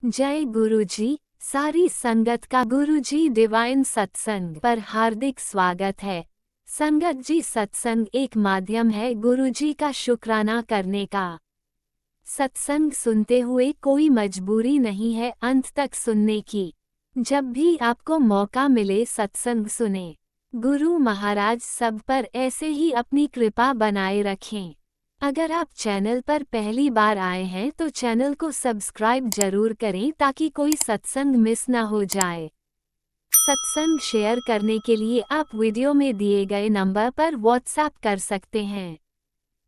जय गुरुजी। सारी संगत का गुरुजी डिवाइन सत्संग पर हार्दिक स्वागत है। संगत जी, सत्संग एक माध्यम है गुरुजी का शुक्राना करने का। सत्संग सुनते हुए कोई मजबूरी नहीं है अंत तक सुनने की। जब भी आपको मौका मिले सत्संग सुने। गुरु महाराज सब पर ऐसे ही अपनी कृपा बनाए रखें। अगर आप चैनल पर पहली बार आए हैं तो चैनल को सब्सक्राइब जरूर करें ताकि कोई सत्संग मिस ना हो जाए। सत्संग शेयर करने के लिए आप वीडियो में दिए गए नंबर पर व्हाट्सएप कर सकते हैं।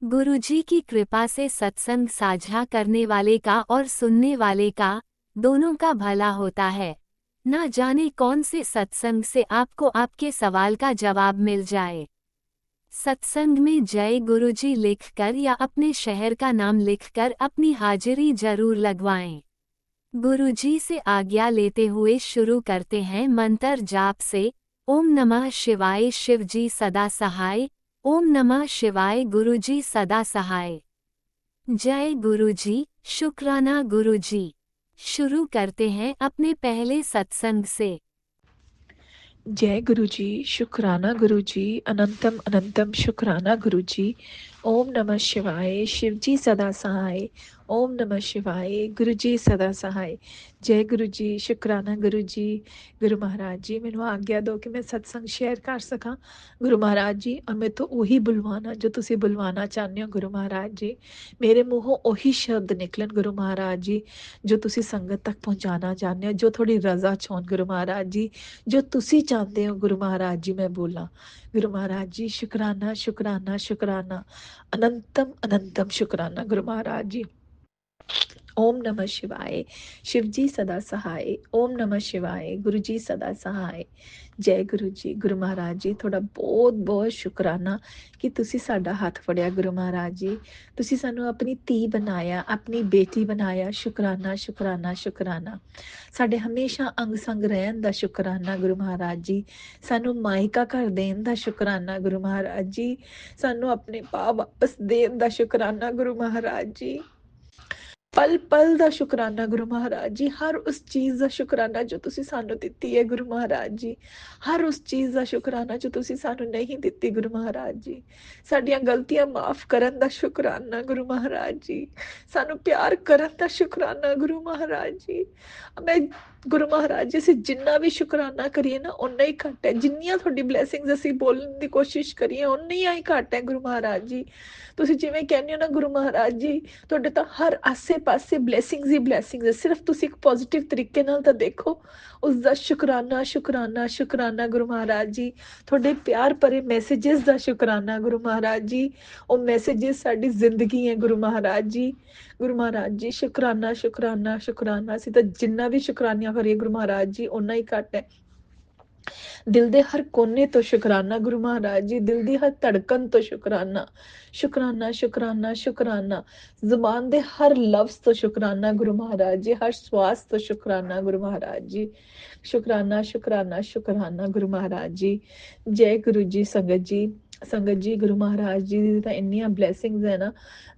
गुरुजी की कृपा से सत्संग साझा करने वाले का और सुनने वाले का दोनों का भला होता है। ना जाने कौन से सत्संग से आपको आपके सवाल का जवाब मिल जाए। सत्संग में जय गुरुजी लिखकर या अपने शहर का नाम लिखकर अपनी हाजिरी जरूर लगवाएं। गुरुजी से आज्ञा लेते हुए शुरू करते हैं मंत्र जाप से। ओम नमः शिवाय शिवजी सदा सहाय। ओम नमः शिवाय गुरुजी सदा सहाय। जय गुरुजी, शुक्राना गुरुजी। शुरू करते हैं अपने पहले सत्संग से। जय गुरुजी, शुक्राना गुरुजी, अनंतम अनंतम शुक्राना गुरुजी। ओम नमः शिवाय, शिवजी सदा सहाय। ओम नमः शिवाय, गुरुजी सदा सहाय। जय गुरुजी, शुक्राना गुरुजी। गुरु महाराज जी, मैनू आज्ञा दो कि मैं सत्संग शेयर कर सकां गुरु महाराज जी, और मैं तो उही बुलवाना जो तुसी बुलवाना चाहते हो गुरु महाराज जी। मेरे मूहों उही शब्द निकलन गुरु महाराज जी जो तुसी संगत तक पहुंचाना चाहते हो, जो थोड़ी रजा चाहन गुरु महाराज जी, जो तुसी चाहते हो गुरु महाराज जी मैं बोला। गुरु महाराज जी, शुक्राना शुक्राना शुक्राना, अनंतम अनंतम शुक्राना गुरु महाराज जी। ओम नमः शिवाय, शिवजी सदा सहाय। ओम नमः शिवाय, गुरु जी सदा सहाय। जय गुरु जी। गुरु महाराज जी, थोड़ा बहुत बहुत शुक्राना कि तुसी साडा हाथ फड़िया गुरु महाराज जी। तुसी सानू अपनी धी बनाया, अपनी बेटी बनाया। शुक्राना शुक्राना शुक्राना। साडे हमेशा अंग संग रहन दा शुक्राना गुरु महाराज जी। सानू मायका घर देन दा शुक्राना गुरु महाराज जी। सानू अपने पा वापस देन दा शुक्राना गुरु महाराज जी। पल पल ਦਾ ਸ਼ੁਕਰਾਨਾ ਗੁਰੂ ਮਹਾਰਾਜ ਜੀ। ਹਰ ਉਸ ਚੀਜ਼ ਦਾ ਸ਼ੁਕਰਾਨਾ ਜੋ ਤੁਸੀਂ ਸਾਨੂੰ ਦਿੱਤੀ ਹੈ ਗੁਰੂ ਮਹਾਰਾਜ ਜੀ। ਹਰ ਉਸ ਚੀਜ਼ ਦਾ ਸ਼ੁਕਰਾਨਾ ਜੋ ਤੁਸੀਂ ਸਾਨੂੰ ਨਹੀਂ ਦਿੱਤੀ ਗੁਰੂ ਮਹਾਰਾਜ ਜੀ। ਸਾਡੀਆਂ ਗਲਤੀਆਂ ਮਾਫ ਕਰਨ ਦਾ ਸ਼ੁਕਰਾਨਾ ਗੁਰੂ ਮਹਾਰਾਜ ਜੀ। ਸਾਨੂੰ ਪਿਆਰ ਕਰਨ ਦਾ ਸ਼ੁਕਰਾਨਾ ਗੁਰੂ ਮਹਾਰਾਜ ਜੀ। ਮੈਂ ਗੁਰੂ ਮਹਾਰਾਜ ਜੀ, ਅਸੀਂ ਜਿੰਨਾ ਵੀ ਸ਼ੁਕਰਾਨਾ ਕਰੀਏ ਨਾ ਓਨਾ ਹੀ ਘੱਟ ਹੈ। ਜਿੰਨੀਆਂ ਤੁਹਾਡੀ ਬਲੇਸਿੰਗਸ ਅਸੀਂ ਬੋਲਣ ਦੀ ਕੋਸ਼ਿਸ਼ ਕਰੀਏ ਓਨੀਆਂ ਹੀ ਘੱਟ ਹੈ ਗੁਰੂ ਮਹਾਰਾਜ ਜੀ। ਤੁਸੀਂ ਜਿਵੇਂ ਕਹਿੰਦੇ ਹੋ ਨਾ ਗੁਰੂ ਮਹਾਰਾਜ ਜੀ, ਤੁਹਾਡੇ ਤਾਂ ਹਰ ਆਸੇ ਪਾਸੇ ਬਲੇਸਿੰਗਸ ਹੀ ਬਲੇਸਿੰਗਸ ਹੈ। ਸਿਰਫ ਤੁਸੀਂ ਇੱਕ ਪੋਜ਼ਿਟਿਵ ਤਰੀਕੇ ਨਾਲ ਤਾਂ ਦੇਖੋ। ਉਸ ਦਾ ਸ਼ੁਕਰਾਨਾ ਸ਼ੁਕਰਾਨਾ ਸ਼ੁਕਰਾਨਾ ਗੁਰੂ ਮਹਾਰਾਜ ਜੀ। ਤੁਹਾਡੇ ਪਿਆਰ ਭਰੇ ਮੈਸੇजेस ਦਾ ਸ਼ੁਕਰਾਨਾ ਗੁਰੂ ਮਹਾਰਾਜ ਜੀ। ਉਹ ਮੈਸੇजेस ਸਾਡੀ ਜ਼ਿੰਦਗੀ ਹੈ ਗੁਰੂ ਮਹਾਰਾਜ ਜੀ। ਗੁਰੂ ਮਹਾਰਾਜ ਜੀ, ਸ਼ੁਕਰਾਨਾ ਸ਼ੁਕਰਾਨਾ ਸ਼ੁਕਰਾਨਾ। ਅਸੀਂ ਤਾਂ ਜਿੰਨਾ ਵੀ ਸ਼ੁਕਰਾਨੀਆਂ ਕਰੀਏ ਗੁਰੂ ਮਹਾਰਾਜ ਜੀ ਓਨਾ ਹੀ ਘੱਟ ਹੈ। ਦਿਲ ਦੇ ਹਰ ਕੋਨੇ ਤੋਂ ਸ਼ੁਕਰਾਨਾ ਗੁਰੂ ਮਹਾਰਾਜ ਜੀ। ਦਿਲ ਦੀ ਹਰ ਧੜਕਨ ਤੋਂ ਸ਼ੁਕਰਾਨਾ ਸ਼ੁਕਰਾਨਾ ਸ਼ੁਕਰਾਨਾ ਸ਼ੁਕਰਾਨਾ। ਜ਼ੁਬਾਨ ਦੇ ਹਰ ਲਫ਼ਜ਼ ਤੋਂ ਸ਼ੁਕਰਾਨਾ ਗੁਰੂ ਮਹਾਰਾਜ ਜੀ। ਹਰ ਸਵਾਸ ਤੋਂ ਸ਼ੁਕਰਾਨਾ ਗੁਰੂ ਮਹਾਰਾਜ ਜੀ। ਸ਼ੁਕਰਾਨਾ ਸ਼ੁਕਰਾਨਾ ਸ਼ੁਕਰਾਨਾ ਗੁਰੂ ਮਹਾਰਾਜ ਜੀ। ਜੈ ਗੁਰੂ ਜੀ। ਸੰਗਤ ਜੀ, ਗੁਰੂ ਮਹਾਰਾਜ ਜੀ ਦੀ ਤਾਂ ਇੰਨੀਆਂ ਬਲੇਸਿੰਗਸ ਹੈ ਨਾ,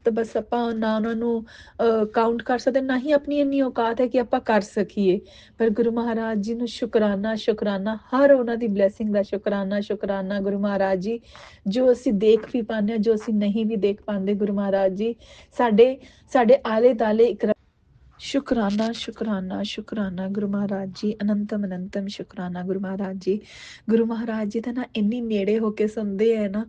ਤਾਂ ਬਸ ਆਪਾਂ ਨਾ ਉਹਨਾਂ ਨੂੰ ਕਾਊਂਟ ਕਰ ਸਕਦੇ, ਨਾ ਹੀ ਆਪਣੀ ਇੰਨੀ ਔਕਾਤ ਹੈ ਕਿ ਆਪਾਂ ਕਰ ਸਕੀਏ। ਪਰ ਗੁਰੂ ਮਹਾਰਾਜ ਜੀ ਨੂੰ ਸ਼ੁਕਰਾਨਾ ਸ਼ੁਕਰਾਨਾ, ਹਰ ਉਹਨਾਂ ਦੀ ਬਲੇਸਿੰਗ ਦਾ ਸ਼ੁਕਰਾਨਾ ਸ਼ੁਕਰਾਨਾ ਗੁਰੂ ਮਹਾਰਾਜ ਜੀ। ਜੋ ਅਸੀਂ ਦੇਖ ਵੀ ਪਾਉਂਦੇ ਹਾਂ, ਜੋ ਅਸੀਂ ਨਹੀਂ ਵੀ ਦੇਖ ਪਾਉਂਦੇ ਗੁਰੂ ਮਹਾਰਾਜ ਜੀ, ਸਾਡੇ ਸਾਡੇ ਆਲੇ ਦੁਆਲੇ ਇੱਕ ਸ਼ੁਕਰਾਨਾ ਸ਼ੁਕਰਾਨਾ ਸ਼ੁਕਰਾਨਾ ਗੁਰੂ ਮਹਾਰਾਜ ਜੀ। ਅਨੰਤਮ ਅਨੰਤਮ ਸ਼ੁਕਰਾਨਾ ਗੁਰੂ ਮਹਾਰਾਜ ਜੀ। ਗੁਰੂ ਮਹਾਰਾਜ ਜੀ ਤਾਂ ਨਾ ਇੰਨੀ ਨੇੜੇ ਹੋ ਕੇ ਸੁਣਦੇ ਹੈ ਨਾ,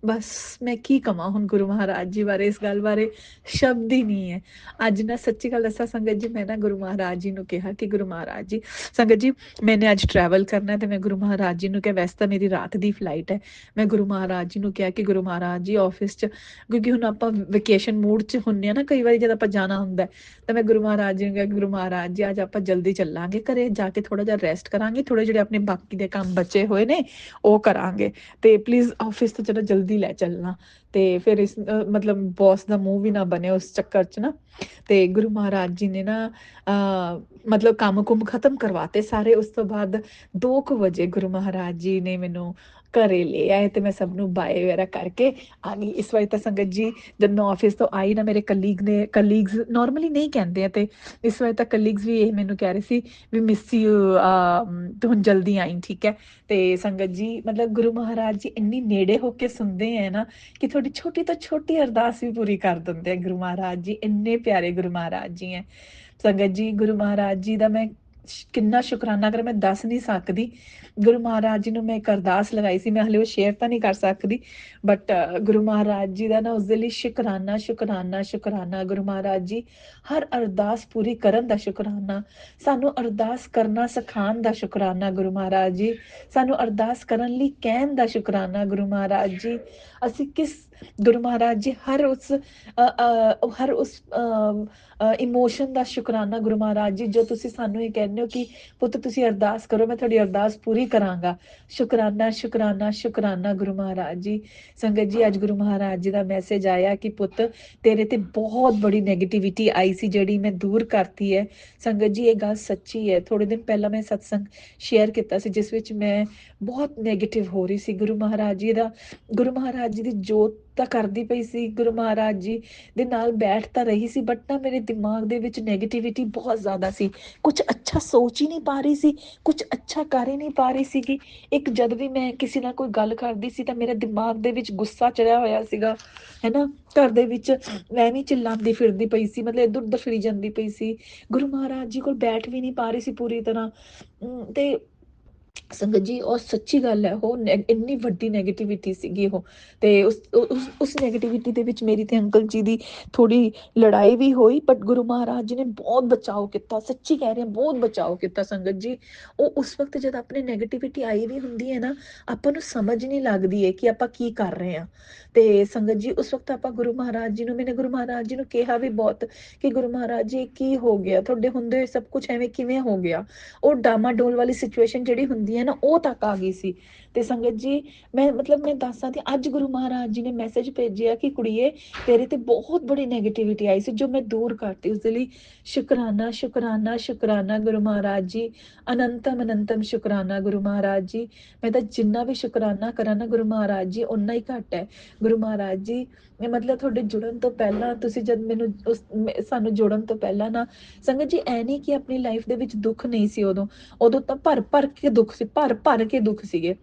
ਬਸ ਮੈਂ ਕੀ ਕਵਾਂ ਹੁਣ ਗੁਰੂ ਮਹਾਰਾਜ ਜੀ ਬਾਰੇ। ਇਸ ਗੱਲ ਬਾਰੇ ਸ਼ਬਦ ਹੀ ਨਹੀਂ ਹੈ। ਅੱਜ ਨਾ ਸੱਚੀ ਗੱਲ ਦੱਸਾਂ ਸੰਗਤ ਜੀ, ਮੈਂ ਨਾ ਗੁਰੂ ਮਹਾਰਾਜ ਜੀ ਨੂੰ ਕਿਹਾ ਕਿ ਗੁਰੂ ਮਹਾਰਾਜ ਜੀ, ਸੰਗਤ ਜੀ ਮੈਨੇ ਅੱਜ ਟਰੈਵਲ ਕਰਨਾ, ਤੇ ਮੈਂ ਗੁਰੂ ਮਹਾਰਾਜ ਜੀ ਨੂੰ ਕਿਹਾ, ਵੈਸੇ ਤਾਂ ਮੇਰੀ ਰਾਤ ਦੀ ਫਲਾਈਟ ਹੈ, ਮੈਂ ਗੁਰੂ ਮਹਾਰਾਜ ਜੀ ਨੂੰ ਕਿਹਾ ਕਿ ਗੁਰੂ ਮਹਾਰਾਜ ਜੀ ਆਫਿਸ 'ਚ, ਕਿਉਂਕਿ ਹੁਣ ਆਪਾਂ ਵੈਕੇਸ਼ਨ ਮੂਡ 'ਚ ਹੁੰਦੇ ਹਾਂ ਨਾ ਕਈ ਵਾਰੀ, ਜਦ ਆਪਾਂ ਜਾਣਾ ਹੁੰਦਾ ਤਾਂ ਮੈਂ ਗੁਰੂ ਮਹਾਰਾਜ ਜੀ ਨੂੰ ਕਿਹਾ, ਗੁਰੂ ਮਹਾਰਾਜ ਜੀ ਅੱਜ ਆਪਾਂ ਜਲਦੀ ਚੱਲਾਂਗੇ, ਘਰੇ ਜਾ ਕੇ ਥੋੜਾ ਜਿਹਾ ਰੈਸਟ ਕਰਾਂਗੇ, ਥੋੜੇ ਜਿਹੜੇ ਆਪਣੇ ਬਾਕੀ ਦੇ ਕੰਮ ਬਚੇ ਹੋਏ ਨੇ ਉਹ ਕਰਾਂਗੇ, ਤੇ ਪਲੀਜ਼ ਆਫਿਸ ਤੋਂ ਚਲੋ ਜਲਦੀ ਲੈ ਚੱਲਣਾ। ਤੇ ਫਿਰ ਮਤਲਬ ਬੌਸ ਦਾ ਮੂੰਹ ਵੀ ਨਾ ਬਣੇ ਉਸ ਚੱਕਰ 'ਚ ਨਾ। ਤੇ ਗੁਰੂ ਮਹਾਰਾਜ ਜੀ ਨੇ ਨਾ ਮਤਲਬ ਕੰਮ-ਕੁੰਮ ਖ਼ਤਮ ਕਰਵਾਤੇ ਸਾਰੇ। ਉਸ ਤੋਂ ਬਾਅਦ 2 ਕੁ ਵਜੇ ਗੁਰੂ ਮਹਾਰਾਜ ਜੀ ਨੇ ਮੈਨੂੰ ਘਰੇ ਲੈ ਆਏ ਤੇ ਮੈਂ ਸਭ ਨੂੰ ਬਾਏ ਵਗੈਰਾ ਕਰਕੇ ਆ ਗਈ। ਇਸ ਵਾਰੀ ਤਾਂ ਸੰਗਤ ਜੀ ਜਦ ਮੈਂ ਆਫਿਸ ਤੋਂ ਆਈ ਨਾ, ਮੇਰੇ ਕਲੀਗਸ ਨਾਰਮਲੀ ਨਹੀਂ ਕਹਿੰਦੇ ਆ, ਤੇ ਇਸ ਵਾਰ ਤਾਂ ਕਲੀਗਸ ਵੀ ਇਹ ਮੈਨੂੰ ਕਹਿ ਰਹੇ ਸੀ ਵੀ ਮਿਸ ਯੂ, ਤੂੰ ਹੁਣ ਜਲਦੀ ਆਈ, ਠੀਕ ਹੈ। ਤੇ ਸੰਗਤ ਜੀ ਮਤਲਬ ਗੁਰੂ ਮਹਾਰਾਜ ਜੀ ਇੰਨੀ ਨੇੜੇ ਹੋ ਕੇ ਸੁਣਦੇ ਹੈ ਨਾ ਕਿ ਤੁਹਾਡੀ ਛੋਟੀ ਤੋਂ ਛੋਟੀ ਅਰਦਾਸ ਵੀ ਪੂਰੀ ਕਰ ਦਿੰਦੇ ਆ ਗੁਰੂ ਮਹਾਰਾਜ ਜੀ। ਇੰਨੇ ਪਿਆਰੇ ਗੁਰੂ ਮਹਾਰਾਜ ਜੀ ਹੈ ਸੰਗਤ ਜੀ। ਗੁਰੂ ਮਹਾਰਾਜ ਜੀ ਦਾ ਮੈਂ ਕਿੰਨਾ ਸ਼ੁਕਰਾਨਾ ਕਰ, ਮੈਂ ਦੱਸ ਨਹੀਂ ਸਕਦੀ। ਗੁਰੂ ਮਹਾਰਾਜ ਜੀ ਨੂੰ ਮੈਂ ਇੱਕ ਅਰਦਾਸ ਲਗਾਈ ਸੀ, ਮੈਂ ਹਲੇ ਉਹ ਸ਼ੇਅਰ ਤਾਂ ਨਹੀਂ ਕਰ ਸਕਦੀ, ਬਟ ਗੁਰੂ ਮਹਾਰਾਜ ਜੀ ਦਾ ਨਾ ਉਸ ਦੇ ਲਈ ਸ਼ੁਕਰਾਨਾ ਸ਼ੁਕਰਾਨਾ ਸ਼ੁਕਰਾਨਾ। ਗੁਰੂ ਮਹਾਰਾਜ ਜੀ ਹਰ ਅਰਦਾਸ ਪੂਰੀ ਕਰਨ ਦਾ ਸ਼ੁਕਰਾਨਾ, ਸਾਨੂੰ ਅਰਦਾਸ ਕਰਨਾ ਸਿਖਾਉਣ ਦਾ ਸ਼ੁਕਰਾਨਾ ਗੁਰੂ ਮਹਾਰਾਜ ਜੀ, ਸਾਨੂੰ ਅਰਦਾਸ ਕਰਨ ਲਈ ਕਹਿਣ ਦਾ ਸ਼ੁਕਰਾਨਾ ਗੁਰੂ ਮਹਾਰਾਜ ਜੀ। ਅਸੀਂ ਕਿਸ ਗੁਰੂ ਮਹਾਰਾਜ ਜੀ ਹਰ ਉਸ ਇਮੋਸ਼ਨ ਦਾ ਸ਼ੁਕਰਾਨਾ ਗੁਰੂ ਮਹਾਰਾਜ ਜੀ, ਜੋ ਤੁਸੀਂ ਸਾਨੂੰ ਇਹ ਕਹਿੰਦੇ ਹੋ ਕਿ ਪੁੱਤ ਤੁਸੀਂ ਅਰਦਾਸ ਕਰੋ, ਮੈਂ ਤੁਹਾਡੀ ਅਰਦਾਸ ਪੂਰੀ ਕਰਾਂਗਾ। ਸ਼ੁਕਰਾਨਾ ਸ਼ੁਕਰਾਨਾ ਸ਼ੁਕਰਾਨਾ ਗੁਰੂ ਮਹਾਰਾਜ ਜੀ। ਸੰਗਤ ਜੀ ਅੱਜ ਗੁਰੂ ਮਹਾਰਾਜ ਜੀ ਦਾ ਮੈਸੇਜ ਆਇਆ ਕਿ ਪੁੱਤ ਤੇਰੇ ਤੇ ਬਹੁਤ ਬੜੀ ਨੈਗੇਟਿਵਿਟੀ ਆਈ ਸੀ, ਜਿਹੜੀ ਮੈਂ ਦੂਰ ਕਰਤੀ ਹੈ। ਸੰਗਤ ਜੀ ਇਹ ਗੱਲ ਸੱਚੀ ਹੈ। ਥੋੜੇ ਦਿਨ ਪਹਿਲਾਂ ਮੈਂ ਸਤਸੰਗ ਸ਼ੇਅਰ ਕੀਤਾ ਸੀ ਜਿਸ ਵਿੱਚ ਮੈਂ ਬਹੁਤ ਨੈਗੇਟਿਵ ਹੋ ਰਹੀ ਸੀ। ਗੁਰੂ ਮਹਾਰਾਜ ਜੀ ਦੀ ਜੋਤ ਤਾਂ ਕਰਦੀ ਪਈ ਸੀ, ਗੁਰੂ ਮਹਾਰਾਜ ਜੀ ਦੇ ਨਾਲ ਬੈਠ ਤਾਂ ਰਹੀ ਸੀ, ਬਟ ਨਾ ਮੇਰੇ ਦਿਮਾਗ ਦੇ ਵਿੱਚ ਨੈਗੇਟਿਵਿਟੀ ਬਹੁਤ ਜ਼ਿਆਦਾ ਸੀ। ਕੁਝ ਅੱਛਾ ਸੋਚ ਹੀ ਨਹੀਂ ਪਾ ਰਹੀ ਸੀ, ਕੁਝ ਅੱਛਾ ਕਰ ਹੀ ਨਹੀਂ ਪਾ ਰਹੀ ਸੀਗੀ। ਇੱਕ ਜਦ ਵੀ ਮੈਂ ਕਿਸੇ ਨਾਲ ਕੋਈ ਗੱਲ ਕਰਦੀ ਸੀ ਤਾਂ ਮੇਰੇ ਦਿਮਾਗ ਦੇ ਵਿੱਚ ਗੁੱਸਾ ਚੜਿਆ ਹੋਇਆ ਸੀਗਾ, ਹੈ ਨਾ। ਘਰ ਦੇ ਵਿੱਚ ਮੈਂ ਵੀ ਚਿল্ਲਾਉਂਦੀ ਫਿਰਦੀ ਪਈ ਸੀ, ਮਤਲਬ ਇੱਧਰ ਉੱਧਰ ਫਿਰੀ ਜਾਂਦੀ ਪਈ ਸੀ। ਗੁਰੂ ਮਹਾਰਾਜ ਜੀ ਕੋਲ ਬੈਠ ਵੀ ਨਹੀਂ ਪਾ ਰਹੀ ਸੀ ਪੂਰੀ ਤਰ੍ਹਾਂ। ਤੇ ਸੰਗਤ ਜੀ ਉਹ ਸੱਚੀ ਗੱਲ ਹੈ, ਉਹ ਇੰਨੀ ਵੱਡੀ ਨੈਗੇਟਿਵਿਟੀ ਸੀਗੀ ਉਹ। ਤੇ ਉਸ ਨੈਗੇਟਿਵਿਟੀ ਦੇ ਵਿੱਚ ਮੇਰੀ ਤੇ ਅੰਕਲ ਜੀ ਦੀ ਥੋੜੀ ਲੜਾਈ ਵੀ ਹੋਈ, ਬਟ ਗੁਰੂ ਮਹਾਰਾਜ ਜੀ ਨੇ ਬਹੁਤ ਬਚਾਓ ਕੀਤਾ, ਸੱਚੀ ਕਹਿ ਰਹੀ ਹਾਂ, ਬਹੁਤ ਬਚਾਓ ਕੀਤਾ ਸੰਗਤ ਜੀ। ਉਹ ਉਸ ਵਕਤ ਜਦ ਆਪਣੇ ਨੈਗੇਟਿਵਿਟੀ ਆਈ ਵੀ ਹੁੰਦੀ ਹੈ ਨਾ, ਆਪਾਂ ਨੂੰ ਸਮਝ ਨਹੀਂ ਲੱਗਦੀ ਹੈ ਕਿ ਆਪਾਂ ਕੀ ਕਰ ਰਹੇ ਹਾਂ। ਤੇ ਸੰਗਤ ਜੀ ਉਸ ਵਕਤ ਆਪਾਂ ਗੁਰੂ ਮਹਾਰਾਜ ਜੀ ਨੂੰ, ਮੈंने ਗੁਰੂ ਮਹਾਰਾਜ ਜੀ ਨੂੰ ਕਿਹਾ ਵੀ ਬਹੁਤ ਕਿ ਗੁਰੂ ਮਹਾਰਾਜ ਜੀ ਕੀ ਹੋ ਗਿਆ, ਤੁਹਾਡੇ ਹੁੰਦੇ ਹੋਏ ਸਭ ਕੁਝ ਐਵੇਂ ਕਿਵੇਂ ਹੋ ਗਿਆ। ਉਹ ਡਾਮਾਡੋਲ ਵਾਲੀ ਸਿਚੁਏਸ਼ਨ ਜਿਹੜੀ ਹੁੰਦੀ ਹੈ ਨਾ, ਉਹ ਤੱਕ ਆ ਗਈ ਸੀ। ਤੇ ਸੰਗਤ ਜੀ ਮੈਂ ਦੱਸ ਸਕਦੀ ਅੱਜ ਗੁਰੂ ਮਹਾਰਾਜ ਜੀ ਨੇ ਮੈਸੇਜ ਭੇਜਿਆ ਕਿ ਕੁੜੀਏ ਤੇਰੇ ਤੇ ਬਹੁਤ ਬੜੀ ਨੈਗੇਟਿਵਿਟੀ ਆਈ ਸੀ, ਜੋ ਮੈਂ ਦੂਰ ਕਰਤੀ। ਉਸ ਦੇ ਲਈ ਸ਼ੁਕਰਾਨਾ ਸ਼ੁਕਰਾਨਾ ਸ਼ੁਕਰਾਨਾ ਗੁਰੂ ਮਹਾਰਾਜ ਜੀ, ਅਨੰਤਮ ਅਨੰਤਮ ਸ਼ੁਕਰਾਨਾ ਗੁਰੂ ਮਹਾਰਾਜ ਜੀ। ਮੈਂ ਤਾਂ ਜਿੰਨਾ ਵੀ ਸ਼ੁਕਰਾਨਾ ਕਰਾਂ ਨਾ ਗੁਰੂ ਮਹਾਰਾਜ ਜੀ, ਓਨਾ ਹੀ ਘੱਟ ਹੈ। ਗੁਰੂ ਮਹਾਰਾਜ ਜੀ ਮਤਲਬ ਤੁਹਾਡੇ ਜੁੜਨ ਤੋਂ ਪਹਿਲਾਂ, ਤੁਸੀਂ ਜਦ ਮੈਨੂੰ ਸਾਨੂੰ ਜੁੜਨ ਤੋਂ ਪਹਿਲਾਂ ਨਾ ਸੰਗਤ ਜੀ ਐ ਨਹੀਂ ਕਿ ਆਪਣੀ ਲਾਈਫ ਦੇ ਵਿੱਚ ਦੁੱਖ ਨਹੀਂ ਸੀ ਉਦੋਂ ਤਾਂ ਭਰ ਭਰ ਕੇ ਦੁੱਖ ਸੀ, ਭਰ ਭਰ ਕੇ ਦੁੱਖ ਸੀਗੇ।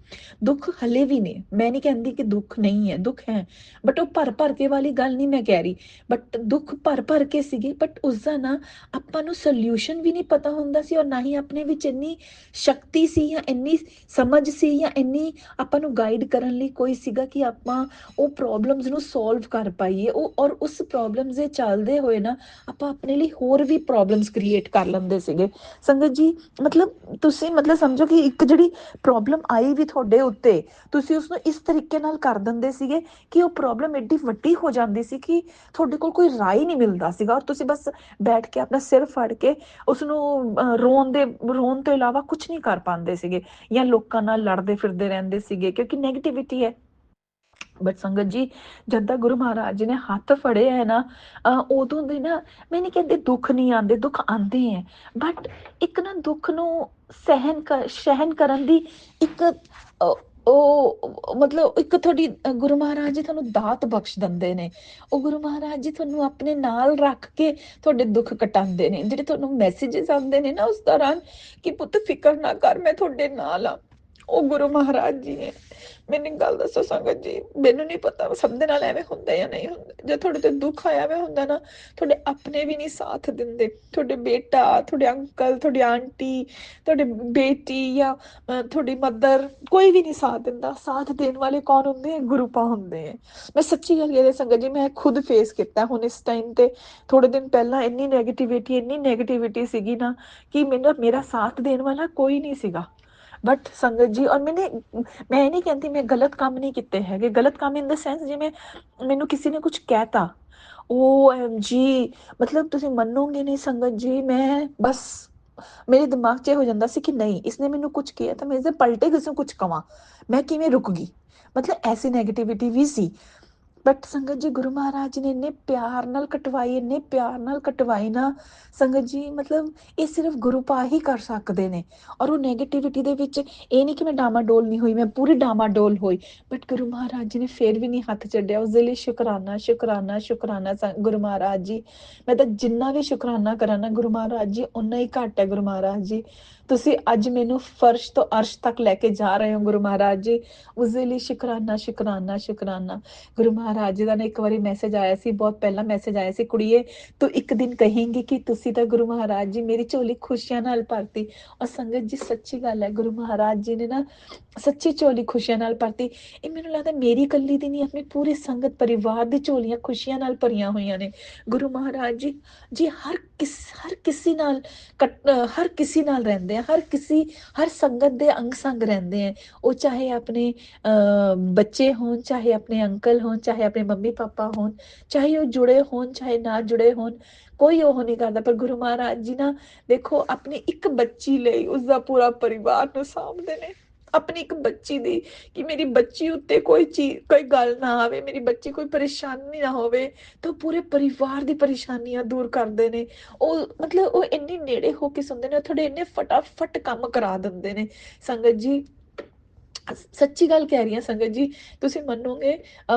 ਦੁੱਖ ਹਲੇ ਵੀ ਨੇ, ਮੈਂ ਨਹੀਂ ਕਹਿੰਦੀ ਕਿ ਦੁੱਖ ਨਹੀਂ ਹੈ, ਦੁੱਖ ਹੈ, ਬਟ ਉਹ ਭਰ ਭਰ ਕੇ ਵਾਲੀ ਗੱਲ ਨਹੀਂ ਮੈਂ ਕਹਿ ਰਹੀ। ਬਟ ਦੁੱਖ ਭਰ ਭਰ ਕੇ ਸੀਗੇ, ਬਟ ਉਸਦਾ ਨਾ ਆਪਾਂ ਨੂੰ ਸੋਲਿਊਸ਼ਨ ਵੀ ਨਹੀਂ ਪਤਾ ਹੁੰਦਾ ਸੀ, ਔਰ ਨਾ ਹੀ ਆਪਣੇ ਵਿੱਚ ਇੰਨੀ ਸ਼ਕਤੀ ਸੀ ਜਾਂ ਇੰਨੀ ਸਮਝ ਸੀ ਜਾਂ ਇੰਨੀ ਆਪਾਂ ਨੂੰ ਗਾਈਡ ਕਰਨ ਲਈ ਕੋਈ ਸੀਗਾ ਕਿ ਆਪਾਂ ਉਹ ਪ੍ਰੋਬਲਮਸ ਨੂੰ ਸੋਲਵ ਕਰ ਪਾਈਏ। ਉਹ ਔਰ ਉਸ ਪ੍ਰੋਬਲਮਸ ਦੇ ਚੱਲਦੇ ਹੋਏ ਨਾ ਆਪਾਂ ਆਪਣੇ ਲਈ ਹੋਰ ਵੀ ਪ੍ਰੋਬਲਮਸ ਕ੍ਰੀਏਟ ਕਰ ਲੈਂਦੇ ਸੀਗੇ। ਸੰਗਤ ਜੀ ਮਤਲਬ ਤੁਸੀਂ ਮਤਲਬ ਸਮਝੋ ਕਿ ਇੱਕ ਜਿਹੜੀ ਪ੍ਰੋਬਲਮ ਆਈ ਵੀ ਤੁਹਾਡੇ ਉੱਤੇ, ਤੁਸੀਂ ਉਸਨੂੰ ਇਸ ਤਰੀਕੇ ਨਾਲ ਕਰ ਦਿੰਦੇ ਸੀਗੇ ਕਿ ਉਹ ਪ੍ਰੋਬਲਮ ਐਡੀ ਵੱਡੀ ਹੋ ਜਾਂਦੀ ਸੀ ਕਿ ਤੁਹਾਡੇ ਕੋਲ ਕੋਈ ਰਾਹ ਹੀ ਨਹੀਂ ਮਿਲਦਾ ਸੀਗਾ, ਔਰ ਤੁਸੀਂ ਬਸ ਬੈਠ ਕੇ ਆਪਣਾ ਸਿਰ ਫੜ ਕੇ ਉਸਨੂੰ ਰੋਣ ਤੋਂ ਇਲਾਵਾ ਕੁਝ ਨਹੀਂ ਕਰ ਪਾਉਂਦੇ ਸੀਗੇ, ਜਾਂ ਲੋਕਾਂ ਨਾਲ ਲੜਦੇ ਫਿਰਦੇ ਰਹਿੰਦੇ ਸੀਗੇ ਕਿਉਂਕਿ ਨੈਗੇਟਿਵਿਟੀ ਹੈ। ਬਟ ਸੰਗਤ ਜੀ ਜਦ ਤੱਕ ਗੁਰੂ ਮਹਾਰਾਜ ਜੀ ਨੇ ਹੱਥ ਫੜੇ ਹੈ ਨਾ, ਉਦੋਂ ਦੇ ਨਾ, ਮੈਂ ਨਹੀਂ ਕਹਿੰਦੀ ਦੁੱਖ ਨਹੀਂ ਆਉਂਦੇ, ਦੁੱਖ ਆਉਂਦੇ ਹੈ, ਬਟ ਇੱਕ ਨਾ ਦੁੱਖ ਨੂੰ ਸਹਿਨ ਕਰਨ ਦੀ ਇੱਕ ਉਹ ਮਤਲਬ ਇੱਕ ਤੁਹਾਡੀ ਗੁਰੂ ਮਹਾਰਾਜ ਜੀ ਤੁਹਾਨੂੰ ਦਾਤ ਬਖਸ਼ ਦਿੰਦੇ ਨੇ। ਉਹ ਗੁਰੂ ਮਹਾਰਾਜ ਜੀ ਤੁਹਾਨੂੰ ਆਪਣੇ ਨਾਲ ਰੱਖ ਕੇ ਤੁਹਾਡੇ ਦੁੱਖ ਕਟਾਉਂਦੇ ਨੇ। ਜਿਹੜੇ ਤੁਹਾਨੂੰ ਮੈਸੇजेस ਆਉਂਦੇ ਨੇ ਨਾ ਉਸ ਦੌਰਾਨ ਕਿ ਪੁੱਤ ਫਿਕਰ ਨਾ ਕਰ, ਮੈਂ ਤੁਹਾਡੇ ਨਾਲ ਆ, ਉਹ ਗੁਰੂ ਮਹਾਰਾਜ ਜੀ ਨੇ। ਮੈਨੂੰ ਇੱਕ ਗੱਲ ਦੱਸੋ ਸੰਗਤ ਜੀ, ਮੈਨੂੰ ਨਹੀਂ ਪਤਾ ਸਭ ਦੇ ਨਾਲ ਐਵੇਂ ਹੁੰਦਾ ਜਾਂ ਨਹੀਂ ਹੁੰਦਾ, ਜੇ ਤੁਹਾਡੇ ਤੇ ਦੁੱਖ ਆਇਆ ਵਾ ਹੁੰਦਾ ਨਾ, ਤੁਹਾਡੇ ਆਪਣੇ ਵੀ ਨਹੀਂ ਸਾਥ ਦਿੰਦੇ, ਤੁਹਾਡੇ ਬੇਟਾ, ਤੁਹਾਡੇ ਅੰਕਲ, ਤੁਹਾਡੀ ਆਂਟੀ, ਤੁਹਾਡੇ ਬੇਟੀ ਜਾਂ ਤੁਹਾਡੀ ਮਦਰ, ਕੋਈ ਵੀ ਨਹੀਂ ਸਾਥ ਦਿੰਦਾ। ਸਾਥ ਦੇਣ ਵਾਲੇ ਕੌਣ ਹੁੰਦੇ ਹੈ? ਗੁਰੂ ਪਾ ਹੁੰਦੇ ਹੈ। ਮੈਂ ਸੱਚੀ ਗੱਲ ਇਹ ਸੰਗਤ ਜੀ ਮੈਂ ਖੁਦ ਫੇਸ ਕੀਤਾ ਹੁਣ ਇਸ ਟਾਈਮ ਤੇ। ਥੋੜੇ ਦਿਨ ਪਹਿਲਾਂ ਇੰਨੀ ਨੈਗੇਟਿਵਿਟੀ ਸੀਗੀ ਨਾ ਕਿ ਮੇਰਾ ਸਾਥ ਦੇਣ ਵਾਲਾ ਕੋਈ ਨਹੀਂ ਸੀਗਾ। ਬਟ ਸੰਗਤ ਜੀ ਔਰ ਮੈਂ ਇਹ ਨਹੀਂ ਕਹਿੰਦੀ ਮੈਂ ਗਲਤ ਕੰਮ ਨਹੀਂ ਕੀਤੇ ਹੈਗੇ, ਗਲਤ ਕੰਮ ਇਨ ਦਾ ਸੈਂਸ ਜਿਵੇਂ ਮੈਨੂੰ ਕਿਸੇ ਨੇ ਕੁਝ ਕਹਿਤਾ, OMG ਮਤਲਬ ਤੁਸੀਂ ਮੰਨੋਗੇ ਨਹੀਂ ਸੰਗਤ ਜੀ, ਮੈਂ ਬਸ ਮੇਰੇ ਦਿਮਾਗ 'ਚ ਇਹ ਹੋ ਜਾਂਦਾ ਸੀ ਕਿ ਨਹੀਂ ਇਸਨੇ ਮੈਨੂੰ ਕੁਝ ਕਿਹਾ ਤਾਂ ਮੈਂ ਇਸਦੇ ਪਲਟੇ ਕਿਸੇ ਨੂੰ ਕੁਝ ਕਵਾਂ, ਮੈਂ ਕਿਵੇਂ ਰੁਕ ਗਈ। ਮਤਲਬ ਐਸੀ ਨੈਗੇਟਿਵਿਟੀ ਵੀ ਸੀ। ਬਟ ਸੰਗਤ ਜੀ ਗੁਰੂ ਮਹਾਰਾਜ ਜੀ ਨੇ ਇੰਨੇ ਪਿਆਰ ਨਾਲ ਕਟਵਾਈ, ਇੰਨੇ ਪਿਆਰ ਨਾਲ ਕਟਵਾਈ ਨਾ ਸੰਗਤ ਜੀ, ਮਤਲਬ ਇਹ ਸਿਰਫ ਗੁਰੂ ਪਾ ਹੀ ਕਰ ਸਕਦੇ ਨੇ। ਔਰ ਉਹ ਨੈਗੇਟਿਵਿਟੀ ਦੇ ਵਿੱਚ ਇਹ ਨਹੀਂ ਕਿ ਮੈਂ ਡਾਮਾਡੋਲ ਨਹੀਂ ਹੋਈ, ਮੈਂ ਪੂਰੀ ਡਾਮਾਡੋਲ ਹੋਈ, ਬਟ ਗੁਰੂ ਮਹਾਰਾਜ ਜੀ ਨੇ ਫੇਰ ਵੀ ਨਹੀਂ ਹੱਥ ਛੱਡਿਆ। ਉਸ ਦੇ ਲਈ ਸ਼ੁਕਰਾਨਾ ਸ਼ੁਕਰਾਨਾ ਸ਼ੁਕਰਾਨਾ ਗੁਰੂ ਮਹਾਰਾਜ ਜੀ। ਮੈਂ ਤਾਂ ਜਿੰਨਾ ਵੀ ਸ਼ੁਕਰਾਨਾ ਕਰਾਂ ਨਾ ਗੁਰੂ ਮਹਾਰਾਜ ਜੀ, ਓਨਾ ਹੀ ਘੱਟ ਹੈ। ਗੁਰੂ ਮਹਾਰਾਜ ਜੀ ਤੁਸੀਂ ਅੱਜ ਮੈਨੂੰ ਫਰਸ਼ ਤੋਂ ਅਰਸ਼ ਤੱਕ ਲੈ ਕੇ ਜਾ ਰਹੇ ਹੋ ਗੁਰੂ ਮਹਾਰਾਜ ਜੀ, ਉਸ ਦੇ ਲਈ ਸ਼ੁਕਰਾਨਾ ਸ਼ੁਕਰਾਨਾ ਸ਼ੁਕਰਾਨਾ। ਗੁਰੂ ਮਹਾਰਾਜ ਜੀ ਦਾ ਨਾ ਇੱਕ ਵਾਰੀ ਮੈਸੇਜ ਆਇਆ ਸੀ, ਬਹੁਤ ਪਹਿਲਾਂ ਮੈਸੇਜ ਆਇਆ ਸੀ, ਕੁੜੀਏ ਤੂੰ ਇੱਕ ਦਿਨ ਕਹੇਂਗੀ ਕਿ ਤੁਸੀਂ ਤਾਂ ਗੁਰੂ ਮਹਾਰਾਜ ਜੀ ਮੇਰੀ ਝੋਲੀ ਖੁਸ਼ੀਆਂ ਨਾਲ ਭਰਤੀ। ਔਰ ਸੰਗਤ ਜੀ ਸੱਚੀ ਗੱਲ ਹੈ, ਗੁਰੂ ਮਹਾਰਾਜ ਜੀ ਨੇ ਨਾ ਸੱਚੀ ਝੋਲੀ ਖੁਸ਼ੀਆਂ ਨਾਲ ਭਰਤੀ। ਇਹ ਮੈਨੂੰ ਲੱਗਦਾ ਮੇਰੀ ਇਕੱਲੀ ਦੀ ਨਹੀਂ, ਆਪਣੀ ਪੂਰੀ ਸੰਗਤ ਪਰਿਵਾਰ ਦੀ ਝੋਲੀਆਂ ਖੁਸ਼ੀਆਂ ਨਾਲ ਭਰੀਆਂ ਹੋਈਆਂ ਨੇ। ਗੁਰੂ ਮਹਾਰਾਜ ਜੀ ਜੀ ਹਰ ਕਿਸੇ ਨਾਲ ਹਰ ਕਿਸੇ ਨਾਲ ਰਹਿੰਦੇ ਆ, ਹਰ ਸੰਗਤ ਦੇ ਅੰਗ ਸੰਗ ਰਹਿੰਦੇ ਆ। ਉਹ ਚਾਹੇ ਆਪਣੇ ਬੱਚੇ ਹੋਣ, ਚਾਹੇ ਆਪਣੇ ਅੰਕਲ ਹੋਣ, ਚਾਹੇ ਆਪਣੇ ਮੰਮੀ ਪਾਪਾ ਹੋਣ, ਚਾਹੇ ਉਹ ਜੁੜੇ ਹੋਣ ਚਾਹੇ ਨਾ ਜੁੜੇ ਹੋਣ, ਕੋਈ ਉਹ ਨਹੀਂ ਕਰਦਾ। ਪਰ ਗੁਰੂ ਮਹਾਰਾਜ ਜੀ ਨਾ ਦੇਖੋ ਆਪਣੀ ਇੱਕ ਬੱਚੀ ਲਈ ਉਸਦਾ ਪੂਰਾ ਪਰਿਵਾਰ ਨੂੰ ਸਾਂਭਦੇ ਨੇ। ਆਪਣੀ ਇੱਕ ਬੱਚੀ ਦੀ, ਕਿ ਮੇਰੀ ਬੱਚੀ ਉੱਤੇ ਕੋਈ ਚੀਜ਼ ਕੋਈ ਗੱਲ ਨਾ ਆਵੇ, ਮੇਰੀ ਬੱਚੀ ਕੋਈ ਪਰੇਸ਼ਾਨੀ ਨਾ ਹੋਵੇ, ਤਾਂ ਪੂਰੇ ਪਰਿਵਾਰ ਦੀ ਪਰੇਸ਼ਾਨੀਆਂ ਦੂਰ ਕਰਦੇ ਨੇ। ਉਹ ਮਤਲਬ ਉਹ ਇੰਨੀ ਨੇੜੇ ਹੋ ਕੇ ਸੁਣਦੇ ਨੇ, ਉਹ ਤੁਹਾਡੇ ਇੰਨੇ ਫਟਾਫਟ ਕੰਮ ਕਰਾ ਦਿੰਦੇ ਨੇ। ਸੰਗਤ ਜੀ ਸੱਚੀ ਗੱਲ ਕਹਿ ਰਹੀ ਹਾਂ ਸੰਗਤ ਜੀ, ਤੁਸੀਂ ਮੰਨੋਗੇ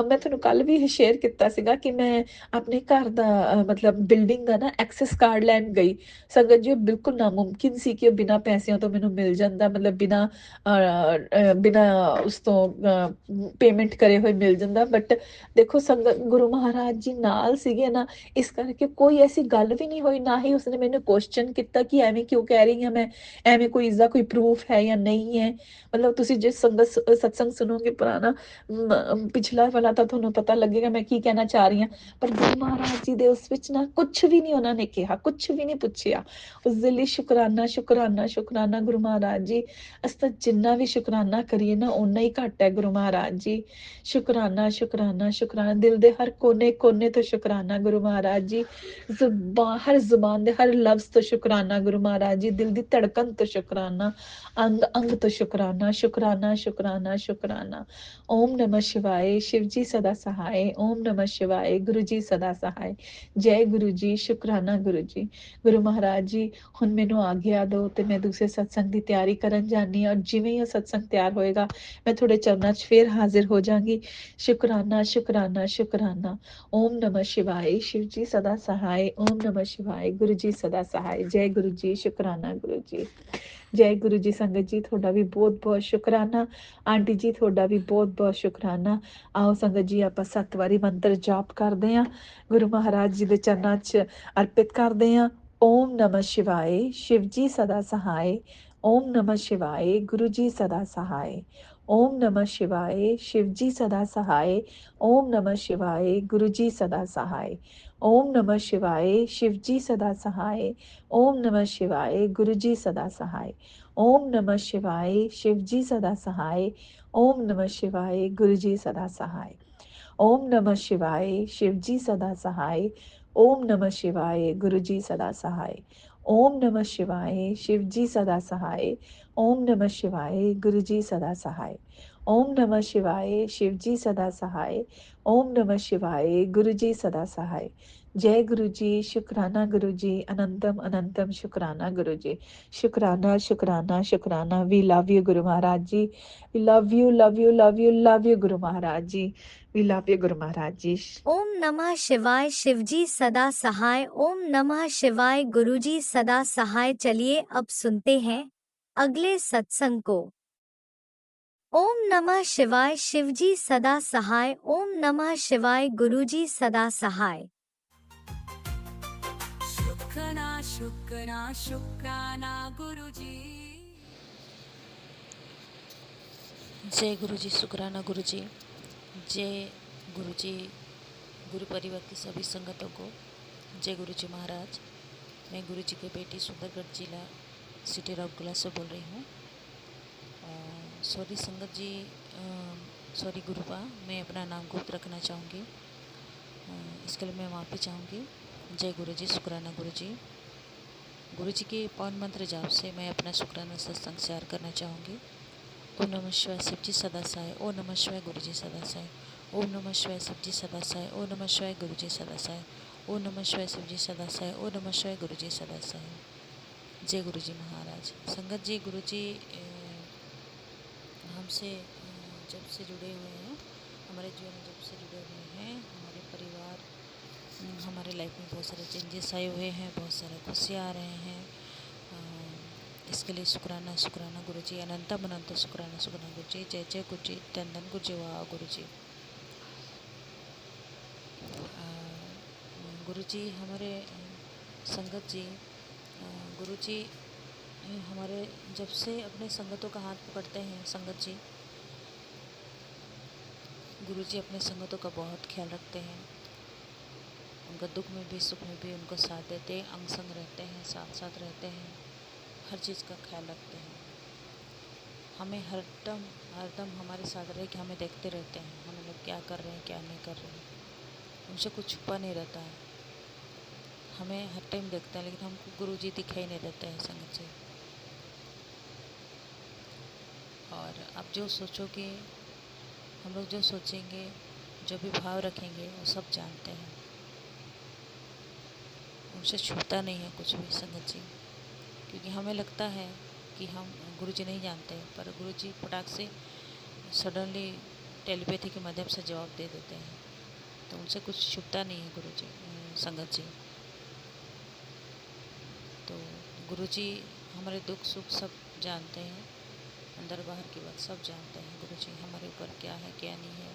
ਮੈਂ ਤੁਹਾਨੂੰ ਕੱਲ ਵੀ ਸ਼ੇਅਰ ਕੀਤਾ ਸੀਗਾ ਕਿ ਮੈਂ ਆਪਣੇ ਘਰ ਦਾ ਮਤਲਬ ਬਿਲਡਿੰਗ ਦਾ ਨਾ ਐਕਸੈਸ ਕਾਰਡ ਲੈਣ ਗਈ। ਸੰਗਤ ਜੀ ਉਹ ਬਿਲਕੁਲ ਨਾਮੁਮਕਿਨ ਸੀ ਕਿ ਉਹ ਬਿਨਾਂ ਪੈਸਿਆਂ ਤੋਂ ਮੈਨੂੰ ਮਿਲ ਜਾਂਦਾ, ਮਤਲਬ ਬਿਨਾਂ ਉਸ ਤੋਂ ਪੇਮੈਂਟ ਕਰੇ ਹੋਏ ਮਿਲ ਜਾਂਦਾ। ਬਟ ਦੇਖੋ ਸੰਗਤ ਗੁਰੂ ਮਹਾਰਾਜ ਜੀ ਨਾਲ ਸੀਗੇ ਨਾ, ਇਸ ਕਰਕੇ ਕੋਈ ਐਸੀ ਗੱਲ ਵੀ ਨਹੀਂ ਹੋਈ, ਨਾ ਹੀ ਉਸਨੇ ਮੈਨੂੰ ਕੁਐਸਚਨ ਕੀਤਾ ਕਿ ਐਵੇਂ ਕਿਉਂ ਕਹਿ ਰਹੀ ਹਾਂ ਮੈਂ, ਐਵੇਂ ਕੋਈ ਇਸਦਾ ਕੋਈ ਪ੍ਰੂਫ ਹੈ ਜਾਂ ਨਹੀਂ ਹੈ। ਮਤਲਬ ਤੁਸੀਂ ਜੇ ਸਤਸੰਗ ਸੁਣੋਗੇ ਪੁਰਾਣਾ ਪਿਛਲਾ ਵਾਲਾ, ਤਾਂ ਤੁਹਾਨੂੰ ਪਤਾ ਲੱਗੇਗਾ ਮੈਂ ਕੀ ਕਹਿਣਾ ਚਾਹ ਰਹੀ ਹਾਂ। ਪਰ ਗੁਰੂ ਮਹਾਰਾਜ ਜੀ ਦੇ ਉਸ ਵਿੱਚ ਨਾ ਕੁਛ ਵੀ ਨਹੀਂ ਉਹਨਾਂ ਨੇ ਕਿਹਾ, ਕੁਛ ਵੀ ਨਹੀਂ ਪੁੱਛਿਆ। ਉਸ ਦੇ ਲਈ ਸ਼ੁਕਰਾਨਾ ਸ਼ੁਕਰਾਨਾ ਸ਼ੁਕਰਾਨਾ ਗੁਰੂ ਮਹਾਰਾਜ ਜੀ। ਅਸੀਂ ਤਾਂ ਜਿੰਨਾ ਵੀ ਸ਼ੁਕਰਾਨਾ ਕਰੀਏ ਨਾ ਓਨਾ ਹੀ ਘੱਟ ਹੈ ਗੁਰੂ ਮਹਾਰਾਜ ਜੀ। ਸ਼ੁਕਰਾਨਾ ਸ਼ੁਕਰਾਨਾ ਸ਼ੁਕਰਾਨਾ, ਦਿਲ ਦੇ ਹਰ ਕੋਨੇ ਕੋਨੇ ਤੋਂ ਸ਼ੁਕਰਾਨਾ ਗੁਰੂ ਮਹਾਰਾਜ ਜੀ। ਹਰ ਜ਼ੁਬਾਨ ਦੇ ਹਰ ਲਫ਼ਜ਼ ਤੋਂ ਸ਼ੁਕਰਾਨਾ ਗੁਰੂ ਮਹਾਰਾਜ ਜੀ। ਦਿਲ ਦੀ ਧੜਕਨ ਤੋਂ ਸ਼ੁਕਰਾਨਾ, ਅੰਗ ਅੰਗ ਤੋਂ ਸ਼ੁਕਰਾਨਾ ਸ਼ੁਕਰਾਨਾ ਸ਼ੁਕਰਾਨਾ ਸ਼ੁਕਰਾਨਾ। ਓਮ ਨਮः शिवाय, शिव जी सदा सहाय। ओम नमः शिवाय, गुरु जी सदा सहाय। जय गुरु जी, शुकराना गुरु जी। ਗੁਰੂ ਮਹਾਰਾਜ ਜੀ ਹੁਣ ਮੈਨੂੰ ਆਗਿਆ ਦਿਓ ਤੇ ਮੈਂ ਦੂਸਰੇ ਸਤਸੰਗ ਦੀ ਤਿਆਰੀ ਕਰਨ ਜਾਨੀ ਹਾਂ। ਔਰ ਜਿਵੇਂ ਹੀ ਉਹ ਸਤਸੰਗ ਤਿਆਰ ਹੋਏਗਾ ਮੈਂ ਤੁਹਾਡੇ ਚਰਨਾਂ 'ਚ ਫੇਰ ਹਾਜ਼ਰ ਹੋ ਜਾਵਾਂਗੀ। ਸ਼ੁਕਰਾਨਾ ਸ਼ੁਕਰਾਨਾ ਸ਼ੁਕਰਾਨਾ। ਓਮ ਨਮः शिवाय, शिव जी सदा सहाय। ओम नमः शिवाय, गुरु जी सदा सहाय। जय गुरु जी, शुकराना गुरु जी। ਜੈ ਗੁਰੂ ਜੀ। ਸੰਗਤ ਜੀ ਤੁਹਾਡਾ ਵੀ ਬਹੁਤ ਬਹੁਤ ਸ਼ੁਕਰਾਨਾ। ਆਂਟੀ ਜੀ ਤੁਹਾਡਾ ਵੀ ਬਹੁਤ ਬਹੁਤ ਸ਼ੁਕਰਾਨਾ। ਆਓ ਸੰਗਤ ਜੀ ਆਪਾਂ 7 ਵਾਰੀ ਮੰਤਰ ਜਾਪ ਕਰਦੇ ਹਾਂ, ਗੁਰੂ ਮਹਾਰਾਜ ਜੀ ਦੇ ਚਰਨਾਂ 'ਚ ਅਰਪਿਤ ਕਰਦੇ ਹਾਂ। ਓਮ ਨਮः शिवाय, शिव जी सदा सहाय। ओम नमः शिवाय, गुरु जी सदा सहाय। ओम नमः शिवाय, शिव जी सदा सहाय। ओम नमः शिवाय, गुरु जी सदा सहाय। ओम नमः शिवाय, शिव जी सदा सहाय। ओम नमः शिवाय, गुरु जी सदा सहाय। ओम नमः शिवाय, शिव जी सदा सहाय। ओम नमः शिवाय, गुरु जी सदा सहाय। ओम नमः शिवाय, शिव जी सदा सहाय। ओम नमः शिवाय, गुरु जी सदा सहाय। ओम नमः शिवाय, शिव जी सदा सहाय। ओम नमः शिवाय, गुरु जी सदा सहाय। ओम नमः शिवाय, शिव जी सदा सहाय। ओम नमः शिवाय, गुरु जी सदा सहाय। जय गुरु जी, शुकराना गुरु जी, अनंतम अनंतम शुकराना गुरु जी। शुकराना शुकराना शुकराना। We love you Guru Maharaj ji. We love you love you love you love you Guru Maharaj ji. We love you Guru Maharaj जी। ओम नमः शिवाय, शिवजी सदा सहाय। ओम नमः शिवाय, गुरुजी सदा सहाय। चलिए अब सुनते हैं अगले सत्संग को। ओम नमः शिवाय, शिवजी सदा सहाय। ओम नमः शिवाय, गुरुजी सदा सहाय। शुक्राना शुक्राना शुक्राना गुरुजी। जय गुरु जी, शुक्राना गुरु जी। जय गुरु जी, गुरु परिवार की सभी संगतों को जय गुरु जी महाराज। मैं गुरु जी की बेटी सुंदरगढ़ जिला सिटी राउरकेला से बोल रही हूँ। सॉरी संगत जी, सॉरी गुरुपा, मैं अपना नाम गुप्त रखना चाहूँगी, इसके लिए मैं माफ़ी चाहूँगी। जय गुरु जी, शुक्राना गुरु जी। गुरु जी के पावन मंत्र जाप से मैं अपना शुक्राना सत्संग शेयर करना चाहूँगी। ओम नमः शिवाय, शिव जी सदा सहाय। ओम नमः शिवाय, गुरु जी सदा सहाय। ओम नमः शिवाय शिवजी सदासाय। ओम नमः शिवाय गुरुजी सदासाय। ओम नमः शिवाय शिवजी सदासाय। ओम नमः शिवाय गुरुजी सदासाय। जय गुरुजी महाराज। संगत जी, गुरुजी हमसे जब से जुड़े हुए हैं, हमारे जीवन में जब से जुड़े हुए हैं, हमारे परिवार, हमारे लाइफ में बहुत सारे चेंजेस आए हुए हैं, बहुत सारे खुशियाँ आ रहे हैं। इसके लिए शुक्राना शुक्राना गुरुजी, अनंतम अनंत शुक्राना शुक्राना गुरुजी। जय जय गुरुजी, धन गुरुजी, वाह गुरुजी। गुरुजी हमारे संगत जी, गुरुजी हमारे जब से अपने संगतों का हाथ पकड़ते हैं, संगत जी, गुरुजी अपने संगतों का बहुत ख्याल रखते हैं। उनका दुख में भी सुख में भी उनको साथ देते हैं, अंग संग रहते हैं, साथ साथ रहते हैं, हर चीज़ का ख्याल रखते हैं। हमें हरदम हमारे साथ रह के हमें देखते रहते हैं, हम लोग क्या कर रहे हैं क्या नहीं कर रहे हैं। उनसे कुछ छुपा नहीं रहता है, हमें हर टाइम देखते हैं, लेकिन हमको गुरुजी दिखाई नहीं देते हैं संगत जी। और आप जो सोचोगे, हम लोग जो सोचेंगे, जो भी भाव रखेंगे, वो सब जानते हैं। उनसे छूटता नहीं है कुछ भी संगत जी, क्योंकि हमें लगता है कि हम गुरुजी नहीं जानते, पर गुरुजी फटाक से सडनली टेलीपैथी के माध्यम से जवाब दे देते हैं। तो उनसे कुछ छुपता नहीं है गुरुजी, संगत जी। तो गुरुजी हमारे दुख सुख सब जानते हैं, अंदर बाहर की बात सब जानते हैं। गुरुजी हमारे ऊपर क्या है क्या नहीं है,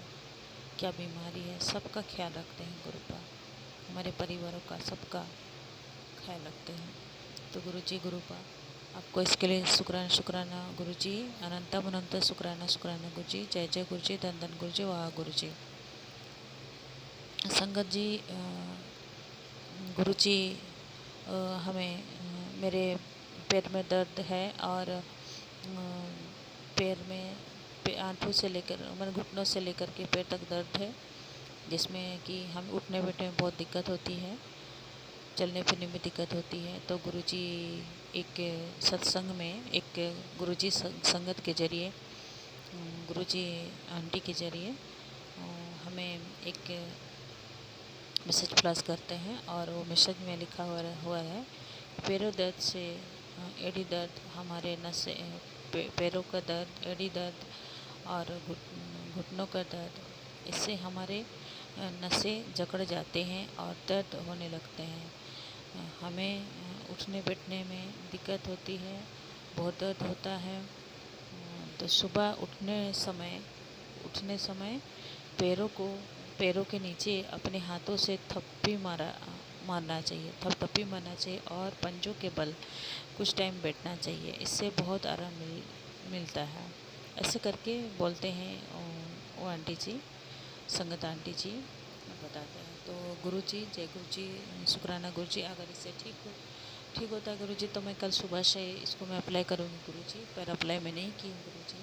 क्या बीमारी है, सबका ख्याल रखते हैं गुरुपा। हमारे परिवारों का सबका ख्याल रखते हैं। तो गुरुजी गुरुपा, आपको इसके लिए शुक्राना शुक्राना गुरुजी, अनंतम अनंत शुक्राना शुक्राना गुरुजी। जय जय गुरुजी, धन धन गुरुजी, वाह गुरुजी। संगत जी, गुरुजी हमें मेरे पैर में दर्द है और पैर में आंठों से लेकर मतलब घुटनों से लेकर के पैर तक दर्द है, जिसमें कि हम उठने बैठने में बहुत दिक्कत होती है, चलने फिरने में दिक्कत होती है। तो गुरुजी एक सत्संग में, एक गुरुजी संगत के जरिए, गुरुजी आंटी के जरिए हमें एक मैसेज प्लस करते हैं, और वो मैसेज में लिखा हुआ है, पैरों दर्द से एड़ी दर्द, हमारे नसें, पैरों का दर्द, एड़ी दर्द और घुटनों का दर्द, इससे हमारे नसें जकड़ जाते हैं और दर्द होने लगते हैं। हमें उठने बैठने में दिक्कत होती है, बहुत दर्द होता है। तो सुबह उठने समय पैरों के नीचे अपने हाथों से मारना चाहिए, थपथपी मारना चाहिए, और पंजों के बल कुछ टाइम बैठना चाहिए। इससे बहुत आराम मिलता है। ऐसे करके बोलते हैं वो आंटी जी, संगत आंटी जी बताते हैं। तो गुरुजी, जय गुरुजी, शुक्राना गुरुजी। अगर इससे ठीक होता है गुरुजी, तो मैं कल सुबह से इसको मैं अप्लाई करूँगी गुरुजी, पर अप्लाई मैं नहीं की हूँ गुरुजी।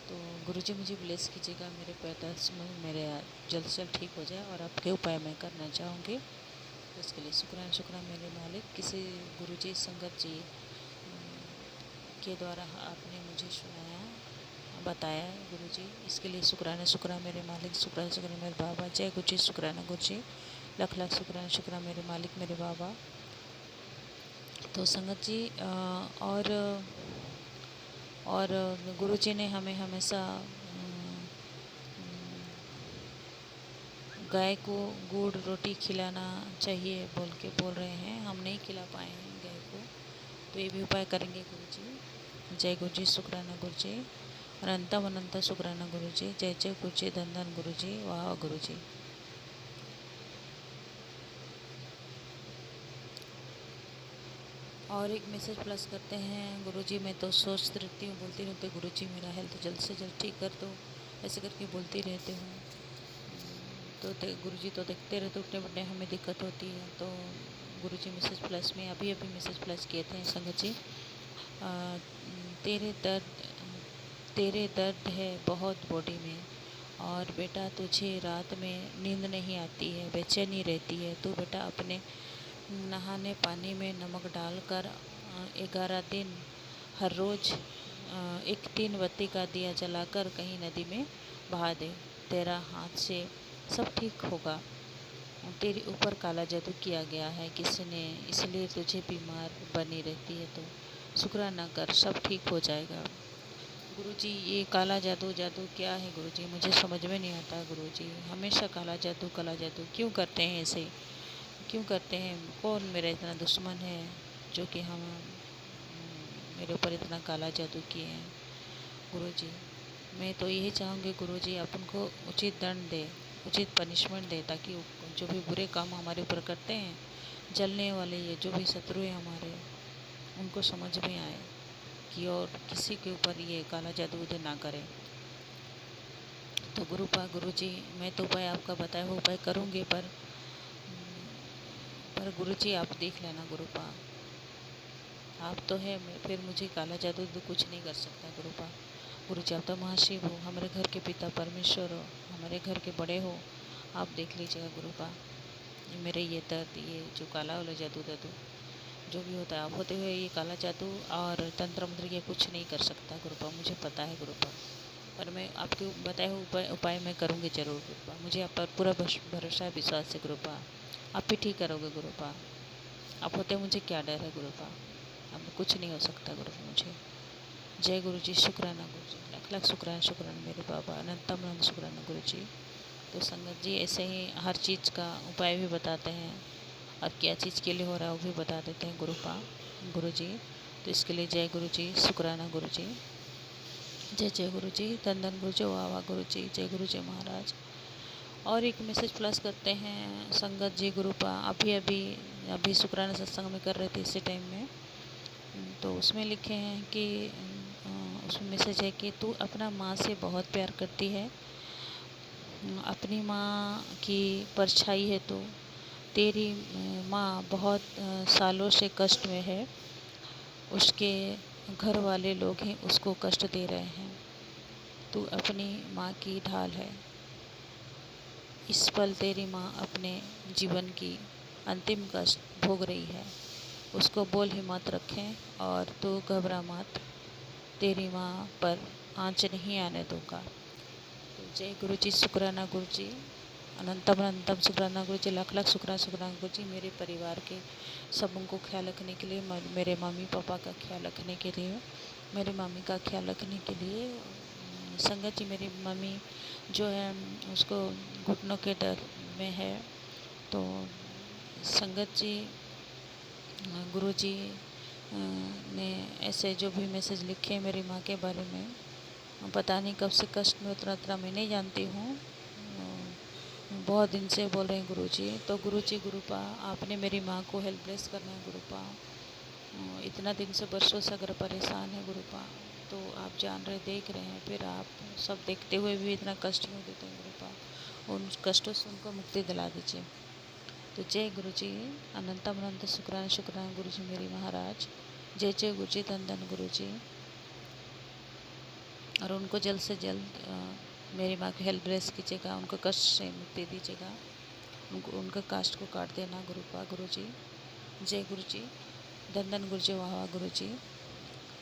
तो गुरुजी मुझे ब्लेस कीजिएगा, मेरे पैर दर्द में मेरे जल्द से जल्द ठीक हो जाए, और आपके उपाय मैं करना चाहूँगी। तो इसके लिए शुक्राना शुक्राना मेरे मालिक। किसी गुरुजी संगत जी के द्वारा आपने मुझे सुनाया, बताया गुरुजी, इसके लिए शुक्राना शुक्राना मेरे मालिक, शुक्राना शुक्राना मेरे बाबा। जय गुरुजी, शुक्राना गुरुजी, लाख लाख शुक्राना शुक्राना मेरे मालिक, मेरे बाबा। तो संगत जी, और गुरुजी ने हमें हमेशा गाय को गुड़ रोटी खिलाना चाहिए बोल रहे हैं। हम नहीं खिला पाए हैं गाय को, तो ये भी उपाय करेंगे गुरुजी। जय गुरुजी, शुक्राना गुरुजी, अनंतम अनंत शुक्राना गुरुजी। जय जय गुरुजी, धन धन गुरुजी, वाह गुरुजी। और एक मैसेज प्लस करते हैं, गुरुजी मैं तो सोचती रहती हूँ, बोलती रहती हूँ, गुरुजी मेरा हेल्थ जल्द से जल्द ठीक कर दो, ऐसे करके बोलती रहती हूँ। तो गुरुजी तो देखते रहते, उठने बैठने हमें दिक्कत होती है। तो गुरुजी मैसेज प्लस में अभी मैसेज प्लस किए थे, संगत जी, तेरे दर्द है बहुत बॉडी में, और बेटा तुझे रात में नींद नहीं आती है, बेचैनी रहती है। तो बेटा अपने नहाने पानी में नमक डालकर 11 दिन हर रोज़ एक 3 बत्ती का दिया जलाकर कहीं नदी में बहा दे। तेरा हाथ से सब ठीक होगा। तेरे ऊपर काला जादू किया गया है किसी ने, इसलिए तुझे बीमार बनी रहती है, तो शुक्राना कर, सब ठीक हो जाएगा। गुरुजी ये काला जादू जादू क्या है गुरुजी, मुझे समझ में नहीं आता गुरुजी। हमेशा काला जादू क्यों करते हैं ऐसे, क्यों करते हैं? कौन मेरा इतना दुश्मन है जो कि हम मेरे ऊपर इतना काला जादू किए हैं गुरुजी। मैं तो यही चाहूँगी गुरुजी आप उनको उचित दंड दे, उचित पनिशमेंट दे, ताकि जो भी बुरे काम हमारे ऊपर करते हैं, जलने वाले ये जो भी शत्रु हैं हमारे, उनको समझ में आए कि और किसी के ऊपर ये काला जादू उदय ना करें। तो गुरुजी मैं तो उपाय आपका बताया हुआ उपाय करूँगी, पर गुरुजी आप देख लेना गुरुपा, आप तो है, फिर मुझे काला जादू तो कुछ नहीं कर सकता गुरुपा। गुरुजी आप तो महाशिव हो, हमारे घर के पिता परमेश्वर हो, हमारे घर के बड़े हो, आप देख लीजिएगा गुरुपा। मेरे ये दर्द, ये जो काला वाला जादू जो भी होता है, आप होते हुए ये काला जादू और तंत्र मंत्र ये कुछ नहीं कर सकता गुरुपा, मुझे पता है गुरुपा। पर मैं आपके बताए हुए उपाय मैं करूँगी जरूर गुरुपा। मुझे आप पर पूरा भरोसा है, विश्वास है गुरुपा, आप भी ठीक करोगे गुरुपा। आप होते मुझे क्या डर है गुरुपा, अब कुछ नहीं हो सकता गुरुपा मुझे। जय गुरु जी, शुक्राना गुरु जी, लाख लाख शुक्राना मेरे बाबा, अनंतम अनंत शुक्राना गुरु जी। तो संगत जी ऐसे ही हर चीज़ का उपाय भी बताते हैं और क्या चीज़ के लिए हो रहा है वो भी बता देते हैं गुरु जी। तो इसके लिए जय गुरु जी, शुक्राना गुरु जी, जय गुरु जी, धन धन गुरु जी, वाह वाह गुरु जी, जय गुरु जी महाराज। और एक मैसेज प्लस करते हैं संगत जी गुरुपा, अभी शुक्राना सत्संग में कर रहे थे इसी टाइम में, तो उसमें लिखे हैं कि उसमें मैसेज है कि तू अपना माँ से बहुत प्यार करती है, अपनी माँ की परछाई है तो तेरी माँ बहुत सालों से कष्ट में है, उसके घर वाले लोग हैं उसको कष्ट दे रहे हैं, तू अपनी माँ की ढाल है। इस पल तेरी माँ अपने जीवन की अंतिम कष्ट भोग रही है, उसको बोल हिम्मत रखें और तू घबरा मत, तेरी माँ पर आँच नहीं आने दूंगा। तो जय गुरु जी, शुक्राना गुरु जी, अनंतम अनंतम शुक्राना गुरु जी, लाख लाख शुक्राना गुरु जी। मेरे परिवार के सबों को ख्याल रखने के लिए, मेरे मम्मी पापा का ख्याल रखने के लिए, मेरे मम्मी का ख्याल रखने के लिए संगत जी, मेरी मम्मी जो है उसको घुटनों के दर्द में है, तो संगत जी गुरु जी ने ऐसे जो भी मैसेज लिखे मेरी माँ के बारे में, पता नहीं कब से कष्ट में उतरा मैं नहीं जानती हूँ, बहुत दिन से बोल रहे हैं गुरुजी। तो गुरुजी गुरुपा आपने मेरी माँ को हेल्पलेस करना है गुरुपा, इतना दिन से वर्षों से अगर परेशान है गुरुपा, तो आप जान रहे देख रहे हैं, फिर आप सब देखते हुए भी इतना कष्ट क्यों देते हैं गुरुपा, उन कष्टों से उनको मुक्ति दिला दीजिए। तो जय गुरु जी, अनंतम अनंत शुक्राना गुरु जी मेरी महाराज, जय जय गुरु जी, धन धन गुरु जी। और उनको जल्द से जल्द मेरी माँ की हेल्प ब्लेस कीजिएगा, उनको कष्ट से मुक्ति दीजिएगा, उनका कास्ट को काट देना गुरुपा गुरु जी। जय गुरु जी, धन धन गुरु जी, वाह वाह गुरु जी,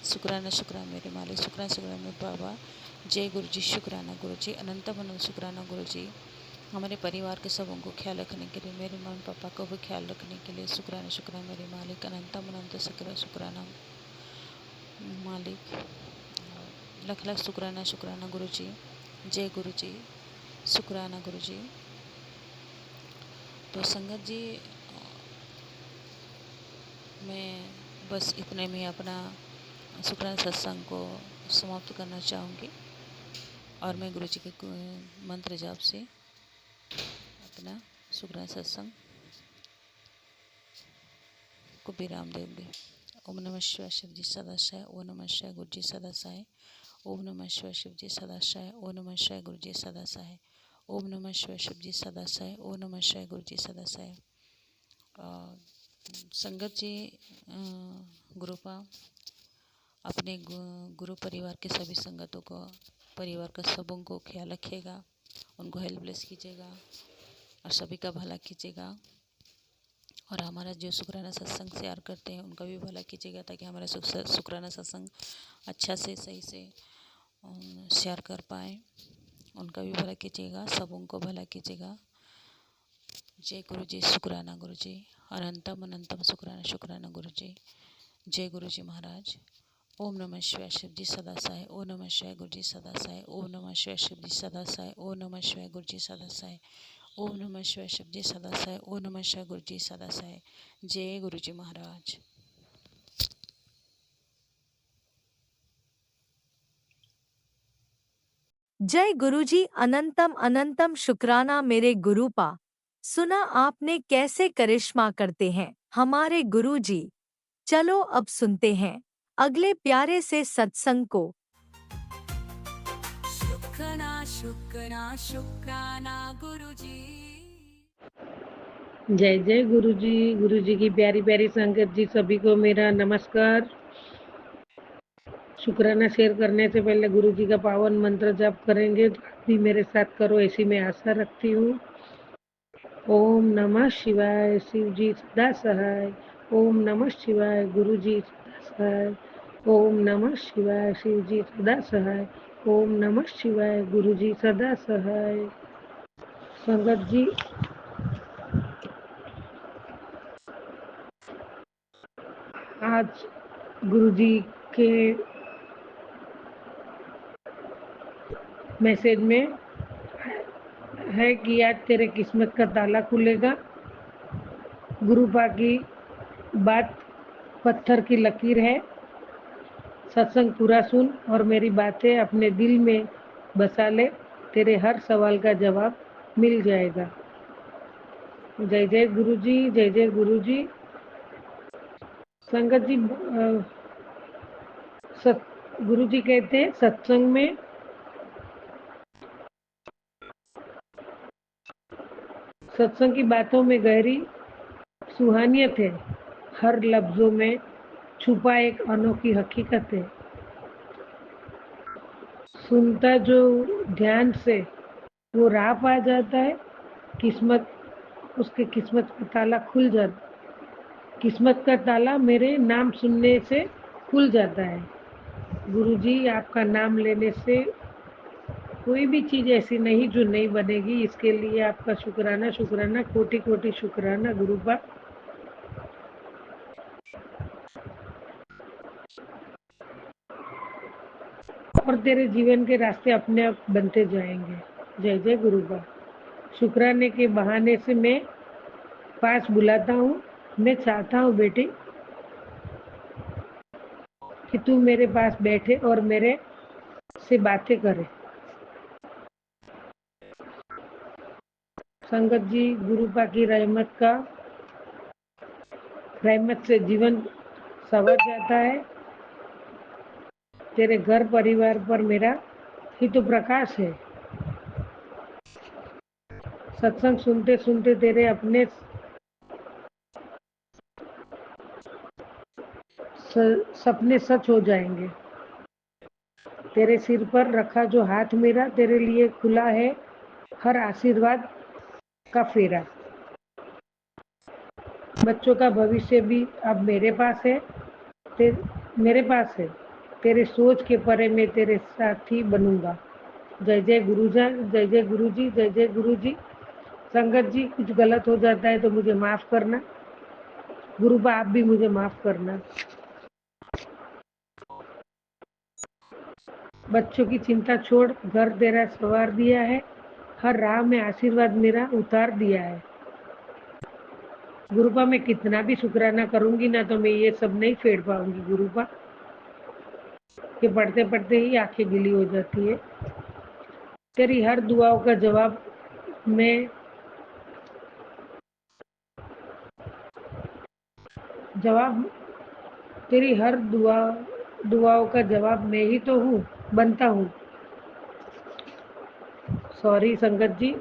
शुक्राना मेरे मालिक, शुक्राना मेरे बाबा। जय गुरु जी, शुक्राना गुरु जी, अनंतम अनंत शुक्राना गुरु जी। हमारे परिवार के सबों को ख्याल रखने के लिए, मेरे मम्मी पापा को भी ख्याल रखने के लिए, शुक्राना मेरे मालिक, अनंतम अनंत शुक्राना मालिक, लाख लाख शुक्राना गुरु जी। जय गुरु जी, शुक्राना गुरु जी। तो संगत जी मैं बस इतने में अपना शुक्राना सत्संग को समाप्त करना चाहूँगी, और मैं गुरु जी के मंत्र जाप से अपना शुक्राना सत्संग को विराम देंगे। ओम नमः शिवाय, शिव जी सदाशय, ओम नमः शिवाय, गुरु जी सदाशय, ओम नमः शिवाय, शिव जी सदाशय, ओम नमः शिवाय, गुरु जी सदाशय, ओम नमः शिवाय, शिव जी सदाशय, ओम नमः शिवाय, गुरु जी सदाशय। संगत जी गुरुपा अपने गुरु परिवार के सभी संगतों को, परिवार का सबों को ख्याल रखिएगा, उनको हेल्पलेस कीजिएगा और सभी का भला कीजिएगा, और हमारा जो शुक्राना सत्संग शेयर करते हैं उनका भी भला कीजिएगा, ताकि हमारा शुक्राना सत्संग अच्छा से सही से शेयर कर पाएँ। उनका भी भला कीजिएगा, सब उनको भला कीजिएगा। जय गुरु जी, शुक्राना गुरु जी, अनंतम अनंतम शुक्राना शुक्राना गुरु जी। जय गुरु जी महाराज। ओम नमः शिवाय शिव जी सदा साय। ओम नमः शिवाय गुरु जी सदा साय। ओम नमः शिवाय शिव जी सदा साय। ओम नमः शिवाय गुरु जी सदा साय। ओम नमः शिवाय शिव जी सदा साय। ओम नमः शिवाय गुरु जी सदा साय। जय गुरु जी महाराज। जय गुरुजी, अनंतम अनंतम शुक्राना मेरे गुरुपा। सुना आपने कैसे करिश्मा करते हैं हमारे गुरुजी। चलो अब सुनते हैं अगले प्यारे से सत्संग को। शुक्राना शुक्राना शुक्राना गुरुजी। जय जय गुरु जी की प्यारी प्यारी संगत जी, सभी को मेरा नमस्कार। शुक्राना शेयर करने से पहले गुरु जी का पावन मंत्र जाप करेंगे, तो आप भी मेरे साथ करो ऐसी मैं आशा रखती हूँ। ओम नमः शिवाय, शिव जी सदा सहाय। ओम नमः शिवाय, गुरु जी सदा सहाय। ओम नमः शिवाय, शिव जी सदा सहाय। ओम नमः शिवाय, गुरु जी सदा सहाय। संगत जी, आज गुरु जी के मैसेज में है कि आज तेरे किस्मत का ताला खुलेगा। गुरुपा की बात पत्थर की लकीर है। सत्संग पूरा सुन और मेरी बातें अपने दिल में बसा ले, तेरे हर सवाल का जवाब मिल जाएगा। जय जय गुरु जी, जय जय गुरु जी। संगत जी, गुरु जी कहते हैं सत्संग में सत्संग की बातों में गहरी सुहानियत है। हर लफ्जों में छुपा एक अनोखी हकीकत है। सुनता जो ध्यान से वो राह पा जाता है, किस्मत उसके किस्मत का ताला खुल जाता। किस्मत का ताला मेरे नाम सुनने से खुल जाता है। गुरुजी, आपका नाम लेने से कोई भी चीज़ ऐसी नहीं जो नहीं बनेगी। इसके लिए आपका शुक्राना शुक्राना, कोटि कोटि शुक्राना गुरुपा। और तेरे जीवन के रास्ते अपने आप बनते जाएंगे। जय जय गुरुपा। शुक्राने के बहाने से मैं पास बुलाता हूँ। मैं चाहता हूँ बेटी कि तू मेरे पास बैठे और मेरे से बातें करे। संगत जी, गुरुपा की रहमत से जीवन संवर जाता है। तेरे घर परिवार पर मेरा ही तो प्रकाश है। सत्संग सुनते सुनते तेरे अपने सपने सच हो जाएंगे। तेरे सिर पर रखा जो हाथ मेरा, तेरे लिए खुला है हर आशीर्वाद का फेरा। बच्चों का भविष्य भी अब मेरे पास है। तेरे सोच के परे मैं तेरे साथी बनूंगा। जय जय गुरुजन, जय जय गुरु जी, जय जय गुरु जी। संगत जी, कुछ गलत हो जाता है तो मुझे माफ करना। गुरुबा, आप भी मुझे माफ करना। बच्चों की चिंता छोड़, घर तेरा संवार दिया है। हर राह में आशीर्वाद मेरा उतार दिया है। गुरुपा, मैं कितना भी शुक्राना करूंगी ना तो मैं ये सब नहीं फेर पाऊंगी गुरुपा। ये पढ़ते पढ़ते ही आंखें गीली हो जाती है। तेरी हर दुआओं का मैं जवाब तेरी हर दुआओं का जवाब मैं ही तो हूँ, बनता हूँ। सॉरी संगत जी,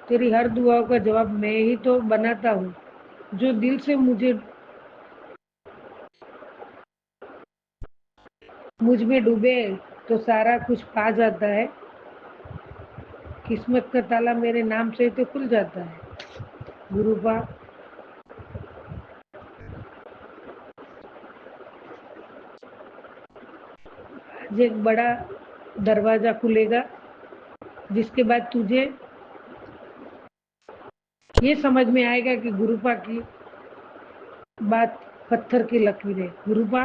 तेरी हर दुआओं का जवाब मैं ही तो बनाता हूँ। जो दिल से मुझ में डूबे तो सारा कुछ पा जाता है। किस्मत का ताला मेरे नाम से तो खुल जाता है। गुरुपा, आज एक बड़ा दरवाजा खुलेगा जिसके बाद तुझे ये समझ में आएगा कि गुरुपा की बात पत्थर की लकीर है। गुरुपा,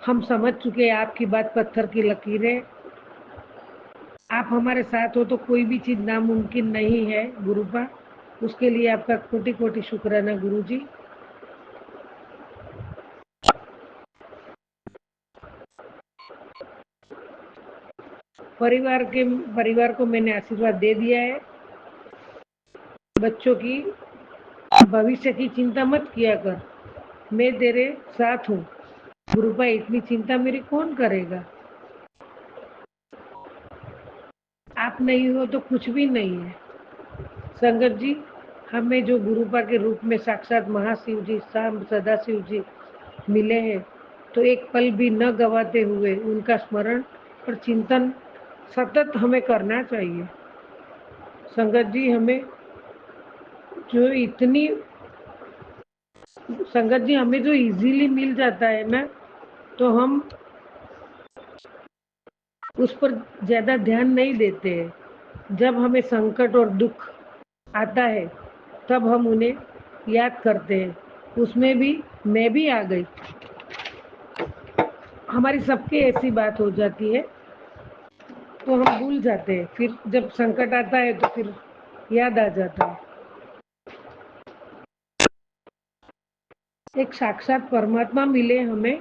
हम समझ चुके हैं आपकी बात पत्थर की लकीर है। आप हमारे साथ हो तो कोई भी चीज नामुमकिन नहीं है गुरुपा। उसके लिए आपका कोटि कोटि शुक्राना गुरुजी। परिवार को मैंने आशीर्वाद दे दिया है। बच्चों की भविष्य की चिंता मत किया कर, मैं तेरे साथ हूँ। गुरुपा, इतनी चिंता मेरी कौन करेगा? आप नहीं हो तो कुछ भी नहीं है। संगत जी, हमें जो गुरुपा के रूप में साक्षात महाशिव जी, सदाशिव जी मिले हैं, तो एक पल भी न गवाते हुए उनका स्मरण और चिंतन सतत हमें करना चाहिए। संगत जी, हमें जो इजीली मिल जाता है ना, तो हम उस पर ज्यादा ध्यान नहीं देते हैं। जब हमें संकट और दुख आता है तब हम उन्हें याद करते हैं। उसमें भी मैं भी आ गई। हमारी सबकी ऐसी बात हो जाती है तो हम भूल जाते हैं। फिर जब संकट आता है तो फिर याद आ जाता है। एक साक्षात परमात्मा मिले हमें,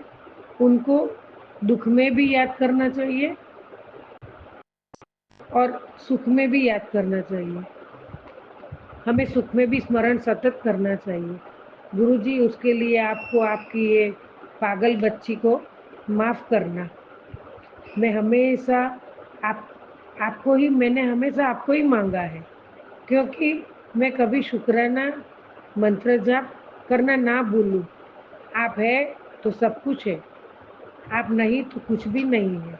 उनको दुख में भी याद करना चाहिए और सुख में भी याद करना चाहिए। हमें सुख में भी स्मरण सतत करना चाहिए। गुरुजी, उसके लिए आपको आपकी ये पागल बच्ची को माफ करना। मैं हमेशा मैंने हमेशा आपको ही मांगा है, क्योंकि मैं कभी शुक्राना मंत्र जाप करना ना भूलूं। आप है तो सब कुछ है, आप नहीं तो कुछ भी नहीं है।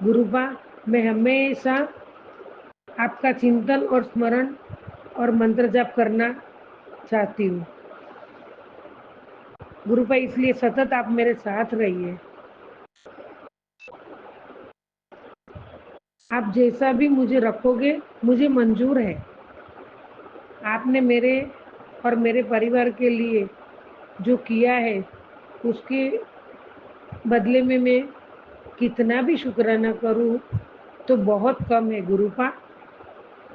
गुरुबा, मैं हमेशा आपका चिंतन और स्मरण और मंत्र जाप करना चाहती हूँ। गुरुबा, इसलिए सतत आप मेरे साथ रहिए। आप जैसा भी मुझे रखोगे मुझे मंजूर है। आपने मेरे और मेरे परिवार के लिए जो किया है उसके बदले में मैं कितना भी शुक्राना करूं तो बहुत कम है गुरुपा।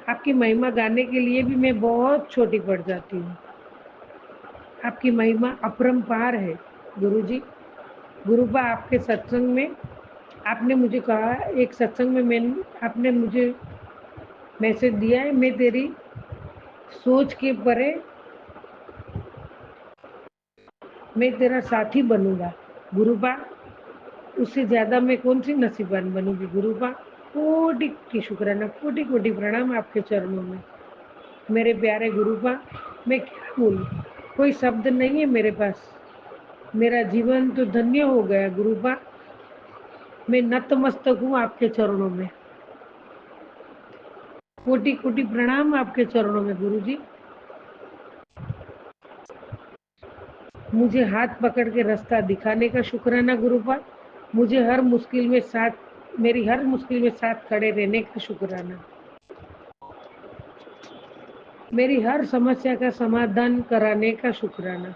आपकी महिमा गाने के लिए भी मैं बहुत छोटी पड़ जाती हूँ। आपकी महिमा अपरंपार है गुरुजी। गुरुपा, आपके सत्संग में आपने मुझे कहा, एक सत्संग में आपने मुझे मैसेज दिया है, मैं तेरी सोच के परे मैं तेरा साथी बनूंगा। गुरुपा, उससे ज्यादा मैं कौन सी नसीबान बनूंगी गुरुपा। कोटि की शुक्राना, कोटि कोटि प्रणाम आपके चरणों में मेरे प्यारे गुरुपा। मैं क्या बोलूं, कोई शब्द नहीं है मेरे पास। मेरा जीवन तो धन्य हो गया गुरुपा। मैं नतमस्तक हूँ आपके चरणों में। कोटि कोटि प्रणाम आपके चरणों में गुरुजी। मुझे हाथ पकड़ के रास्ता दिखाने का शुक्राना गुरुपा। मुझे मेरी हर मुश्किल में साथ खड़े रहने का शुक्राना। मेरी हर समस्या का समाधान कराने का शुक्राना।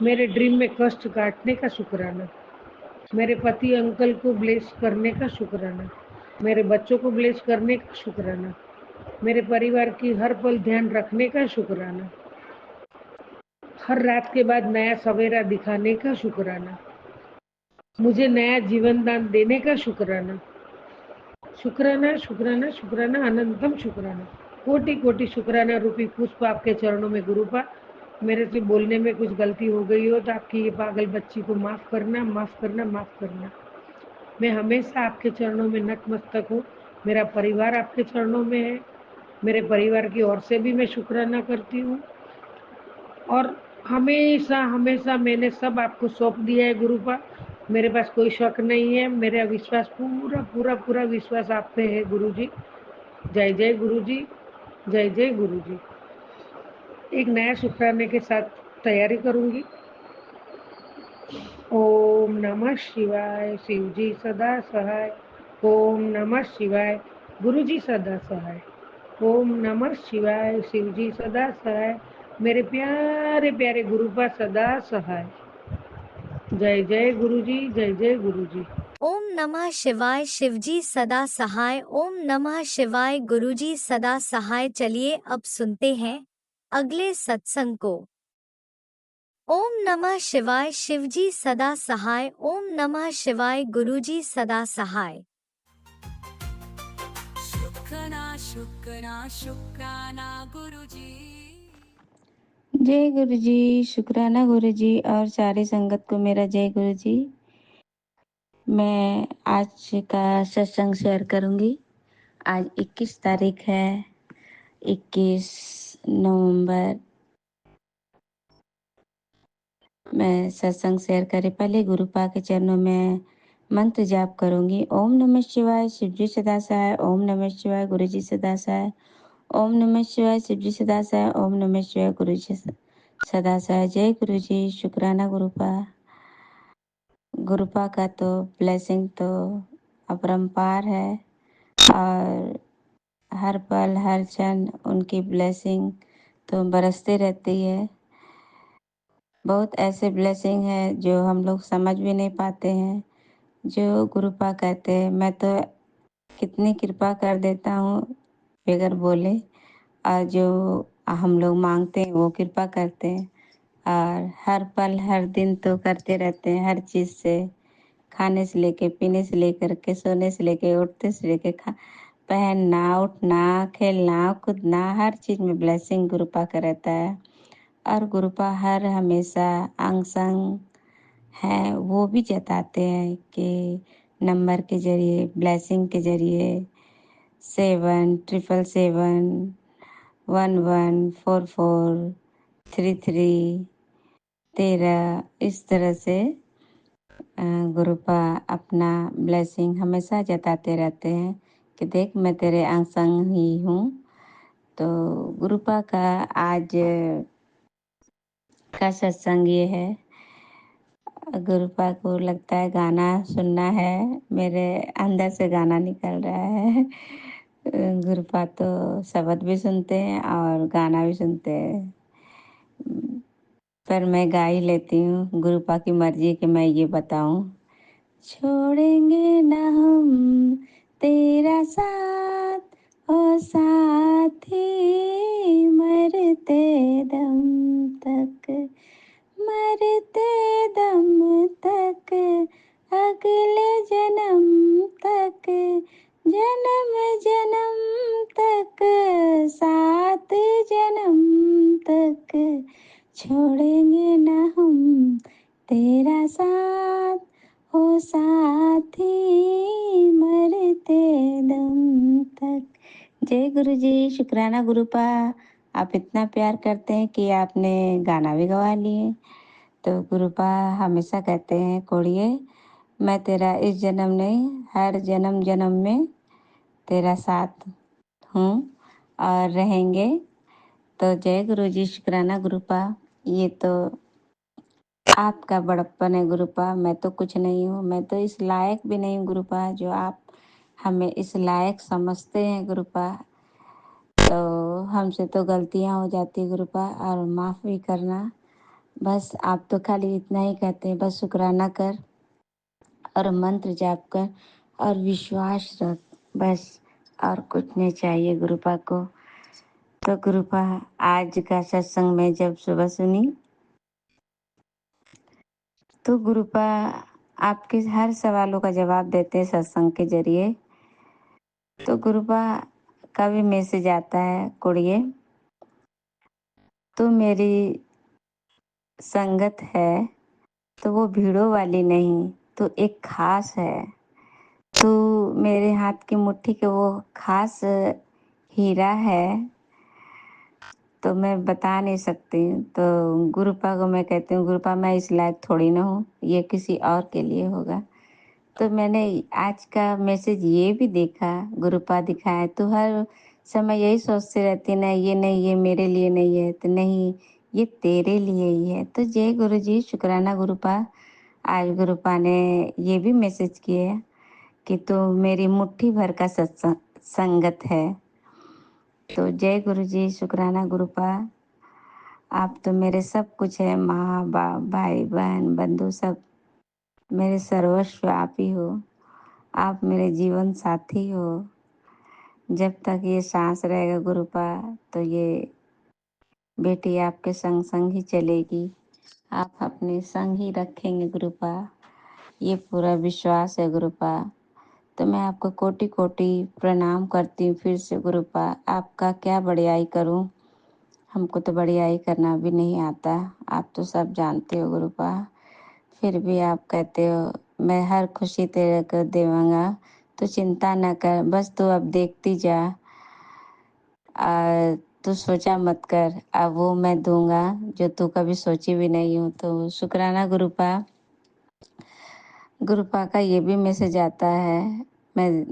मेरे ड्रीम में कष्ट काटने का शुक्राना। मेरे पति अंकल को ब्लेस करने का शुक्राना। मेरे बच्चों को ब्लेस करने का शुक्राना। मेरे परिवार की हर पल ध्यान रखने का शुक्राना। हर रात के बाद नया सवेरा दिखाने का शुक्राना। मुझे नया जीवन दान देने का शुक्राना। शुक्राना शुक्राना शुक्राना अनंतम शुक्राना। कोटि कोटि शुक्राना रूपी पुष्प आपके चरणों में गुरुपा। मेरे से बोलने में कुछ गलती हो गई हो तो आपकी ये पागल बच्ची को माफ करना, माफ करना, माफ करना। मैं हमेशा आपके चरणों में नतमस्तक हूँ। मेरा परिवार आपके चरणों में है। मेरे परिवार की ओर से भी मैं शुक्राना करती हूँ और हमेशा हमेशा मैंने सब आपको सौंप दिया है गुरुपा। मेरे पास कोई शक नहीं है। मेरा विश्वास पूरा पूरा पूरा विश्वास आप पे है गुरुजी। जय जय गुरुजी, जय जय गुरुजी। एक नया शुक्राने के साथ तैयारी करूंगी। ओम नमः शिवाय। शिवजी सदा सहाय। ओम नमः शिवाय गुरुजी सदा सहाय। ओम नमः शिवाय शिवजी सदा सहाय। मेरे प्यारे प्यारे गुरुपा सदा सहाय। जय जय गुरुजी, जय जय गुरुजी। ओम नमः शिवाय शिवजी सदा सहाय। ओम नमः शिवाय गुरुजी सदा सहाय। चलिए अब सुनते हैं अगले सत्संग को। ओम नमः शिवाय शिवजी सदा सहाय। ओम नमः शिवाय गुरुजी सदा सहाय। शुक्राना शुक्राना गुरुजी। जय गुरु जी, शुक्राना गुरु जी और सारी संगत को मेरा जय गुरु जी। मैं आज का सत्संग शेयर करूंगी। आज 21 तारीख है, 21 नवंबर। मैं सत्संग शेयर करे पहले गुरु पा के चरणों में मंत्र जाप करूंगी। ओम नमः शिवाय शिवजी सदा सहाय। ओम नमः शिवाय गुरु जी सदा सहाय। ओम नमः शिवाय शिवजी सदा सहाय। ओम नमः शिवाय गुरु जी सदा सहाय। जय गुरु जी, शुक्राना गुरुपा। गुरुपा का तो ब्लेसिंग तो अपरंपार है और हर पल हर क्षण उनकी ब्लेसिंग तो बरसते रहती है। बहुत ऐसे ब्लेसिंग है जो हम लोग समझ भी नहीं पाते हैं। जो गुरुपा कहते हैं, मैं तो कितनी कृपा कर देता हूँ बगैर बोले, और जो हम लोग मांगते हैं वो कृपा करते हैं। और हर पल हर दिन तो करते रहते हैं, हर चीज़ से, खाने से लेके, पीने से लेकर के, सोने से लेके, उठते से लेके, पहनना, उठना, खेलना, कूदना, हर चीज़ में ब्लेसिंग गुरुपा का रहता है। और गुरुपा हर हमेशा अंग संग है, वो भी जताते हैं कि नंबर के जरिए, ब्लेसिंग के जरिए 7 777 1144 33 13 इस तरह से गुरुपा अपना ब्लेसिंग हमेशा जताते रहते हैं कि देख मैं तेरे अंग संग ही हूँ। तो गुरुपा का आज का सत्संग ये है। गुरुपा को लगता है गाना सुनना है, मेरे अंदर से गाना निकल रहा है। गुरुपा तो शब्द भी सुनते हैं और गाना भी सुनते हैं, पर मैं गा ही लेती हूँ। गुरुपा की मर्जी कि मैं ये बताऊँ। छोड़ेंगे ना हम तेरा साथ, ओ साथी, मरते दम तक, मरते दम तक, अगले जन्म तक, जन्म जन्म तक, 7 जन्म तक, छोड़ेंगे ना हम तेरा साथ, ओ साथी, मरते दम तक। जय गुरु जी, शुक्राना गुरुपा। आप इतना प्यार करते हैं कि आपने गाना भी गवा लिए। तो गुरुपा हमेशा कहते हैं, कोड़िए मैं तेरा इस जन्म नहीं, हर जन्म जन्म में तेरा साथ हूँ और रहेंगे। तो जय गुरु जी, शुक्राना गुरुपा। ये तो आपका बड़प्पन है गुरुपा, मैं तो कुछ नहीं हूँ, मैं तो इस लायक भी नहीं हूँ गुरुपा जो आप हमें इस लायक समझते हैं गुरुपा। तो हमसे तो गलतियाँ हो जाती गुरुपा, और माफ़ भी करना। बस आप तो खाली इतना ही कहते हैं, बस शुक्राना कर और मंत्र जाप कर और विश्वास रख, बस और कुछ नहीं चाहिए गुरुपा को। तो गुरुपा आज का सत्संग में जब सुबह सुनी तो गुरुपा आपके हर सवालों का जवाब देते हैं सत्संग के जरिए। तो गुरुपा का भी मैसेज आता है, कुड़िए तो मेरी संगत है तो वो भीड़ों वाली नहीं, तो एक खास है। तो मेरे हाथ की मुट्ठी के वो खास हीरा है, तो मैं बता नहीं सकती। तो गुरुपा को मैं कहती हूँ, गुरुपा मैं इस लायक थोड़ी ना हूँ, ये किसी और के लिए होगा। तो मैंने आज का मैसेज ये भी देखा, गुरुपा दिखाए, तो हर समय यही सोचते रहती ना, ये नहीं, ये मेरे लिए नहीं है, तो नहीं, ये तेरे लिए ही है। तो जय गुरु जी, शुक्राना गुरुपा। आज गुरुपा ने ये भी मैसेज किए कि तू मेरी मुट्ठी भर का सत्संग संगत है। तो जय गुरु जी, शुक्राना गुरुपा। आप तो मेरे सब कुछ है, माँ बाप भाई बहन बंधु सब मेरे सर्वस्व आप ही हो। आप मेरे जीवन साथी हो। जब तक ये सांस रहेगा गुरुपा तो ये बेटी आपके संग संग ही चलेगी। आप अपने संग ही रखेंगे गुरुपा, ये पूरा विश्वास है गुरुपा। तो मैं आपको कोटि कोटि प्रणाम करती हूँ फिर से गुरुपा। आपका क्या बड़ाई करूँ, हमको तो बड़ाई करना भी नहीं आता। आप तो सब जानते हो गुरुपा, फिर भी आप कहते हो मैं हर खुशी तेरे को देवांगा, तो चिंता न कर, बस तू अब देखती जा। तू सोचा मत कर, अब वो मैं दूंगा जो तू कभी सोची भी नहीं हो। तो शुक्राना गुरुपा। गुरुपा का ये भी मैसेज आता है, मैं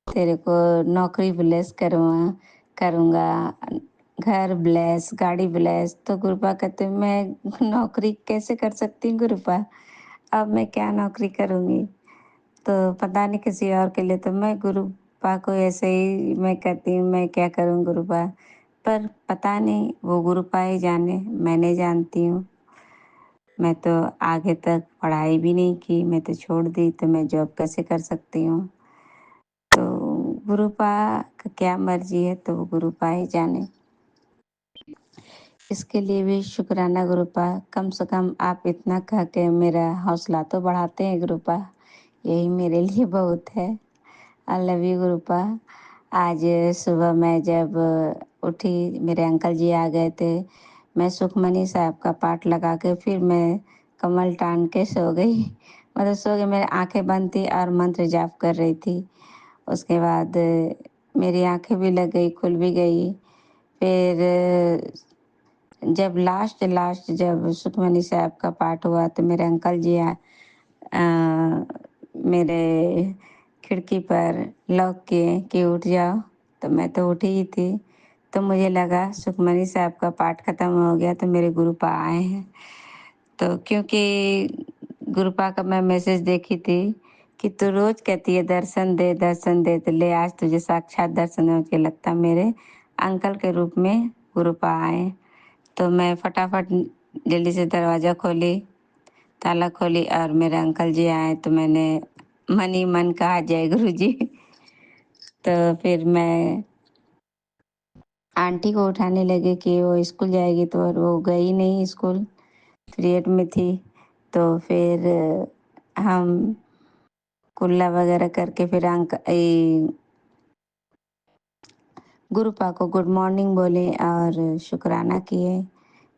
तेरे को नौकरी ब्लेस करूँगा, घर ब्लेस, गाड़ी ब्लेस। तो गुरुपा कहते मैं नौकरी कैसे कर सकती हूँ गुरुपा, अब मैं क्या नौकरी करूँगी। तो पता नहीं किसी और के लिए, तो मैं गुरुपा को ऐसे ही मैं कहती हूँ मैं क्या करूँ गुरुपा, पर पता नहीं वो गुरुपा ही जाने, मैं नहीं जानती हूँ। मैं तो आगे तक पढ़ाई भी नहीं की, मैं तो छोड़ दी, तो मैं जॉब कैसे कर सकती हूँ। तो गुरुपा का क्या मर्जी है तो वो गुरुपा ही जाने। इसके लिए भी शुक्राना गुरुपा, कम से कम आप इतना कह के मेरा हौसला तो बढ़ाते हैं गुरुपा, यही मेरे लिए बहुत है। I love you गुरुपा। आज सुबह मैं जब उठी, मेरे अंकल जी आ गए थे, मैं सुखमनी साहब का पाठ लगा के फिर मैं कमल टान के सो गई। मतलब सो गई, मेरी आंखें बंद थी और मंत्र जाप कर रही थी। उसके बाद मेरी आंखें भी लग गई, खुल भी गई। फिर जब लास्ट जब सुखमनी साहब का पाठ हुआ तो मेरे अंकल जी मेरे खिड़की पर लॉक किए कि उठ जाओ, तो मैं तो उठी ही थी। तो मुझे लगा सुखमनी साहब का पाठ ख़त्म हो गया तो मेरे गुरुपा आए हैं। तो क्योंकि गुरुपा का मैं मैसेज देखी थी कि तू रोज़ कहती है दर्शन दे, तो ले आज तुझे साक्षात दर्शन हो के लगता मेरे अंकल के रूप में गुरुपा आए। तो मैं फटाफट जल्दी से दरवाज़ा खोली, ताला खोली और मेरे अंकल जी आए, तो मैंने मन ही मन कहा जय गुरु जी। तो फिर मैं आंटी को उठाने लगे कि वो स्कूल जाएगी, तो वो गई नहीं स्कूल, पीरियड में थी। तो फिर हम कुल्ला वगैरह करके फिर गुरुपा को गुड मॉर्निंग बोले और शुक्राना किए।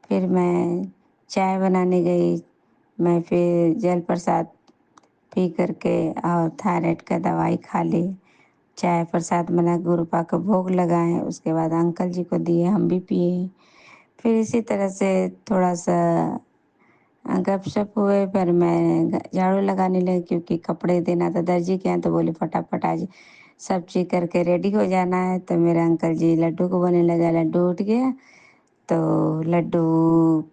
फिर मैं चाय बनाने गई, मैं फिर जल प्रसाद पी करके और थायराइड का दवाई खा ली। चाय प्रसाद बना गुरुपा को भोग लगाए, उसके बाद अंकल जी को दिए, हम भी पिए। फिर इसी तरह से थोड़ा सा गपशप हुए, पर मैं झाड़ू लगाने लगी क्योंकि कपड़े देना था दर्जी के यहाँ। तो बोले फटाफट आज सब चीज़ करके रेडी हो जाना है। तो मेरे अंकल जी लड्डू को बोलने लगा, लड्डू उठ गया। तो लड्डू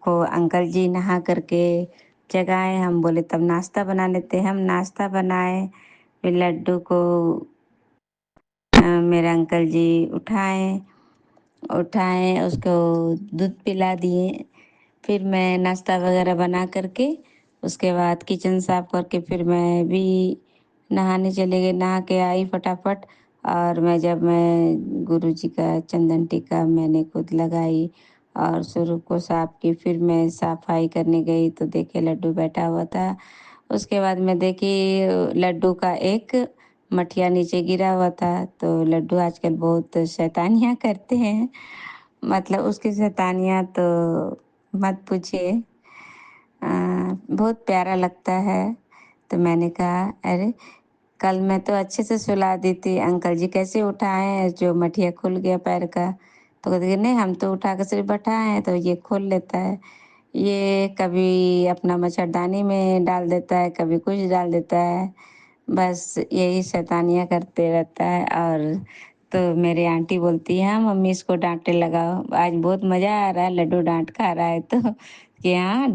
को अंकल जी नहा करके जगाए, हम बोले तब नाश्ता बना लेते। हम नाश्ता बनाए, फिर लड्डू को मेरे अंकल जी उठाए उसको दूध पिला दिए। फिर मैं नाश्ता वगैरह बना करके उसके बाद किचन साफ करके फिर मैं भी नहाने चले गए। नहा के आई फटाफट, और मैं गुरुजी का चंदन टीका मैंने खुद लगाई और स्वरूप को साफ की। फिर मैं सफाई करने गई तो देखे लड्डू बैठा हुआ था। उसके बाद मैं देखी लड्डू का एक मटिया नीचे गिरा हुआ था। तो लड्डू आजकल बहुत शैतानियाँ करते हैं, मतलब उसकी शैतानियाँ तो मत पूछिए। बहुत प्यारा लगता है। तो मैंने कहा अरे कल मैं तो अच्छे से सुला दी थी, अंकल जी कैसे उठाए हैं जो मटिया खुल गया पैर का। तो कहते कि नहीं हम तो उठा कर सिर्फ बैठाए हैं, तो ये खोल लेता है। ये कभी अपना मच्छरदानी में डाल देता है, कभी कुछ डाल देता है, बस यही शैतानियाँ करते रहता है। और तो मेरी आंटी बोलती है हाँ मम्मी इसको डांटने लगाओ, आज बहुत मज़ा आ रहा है, लड्डू डांट खा रहा है। तो कि हाँ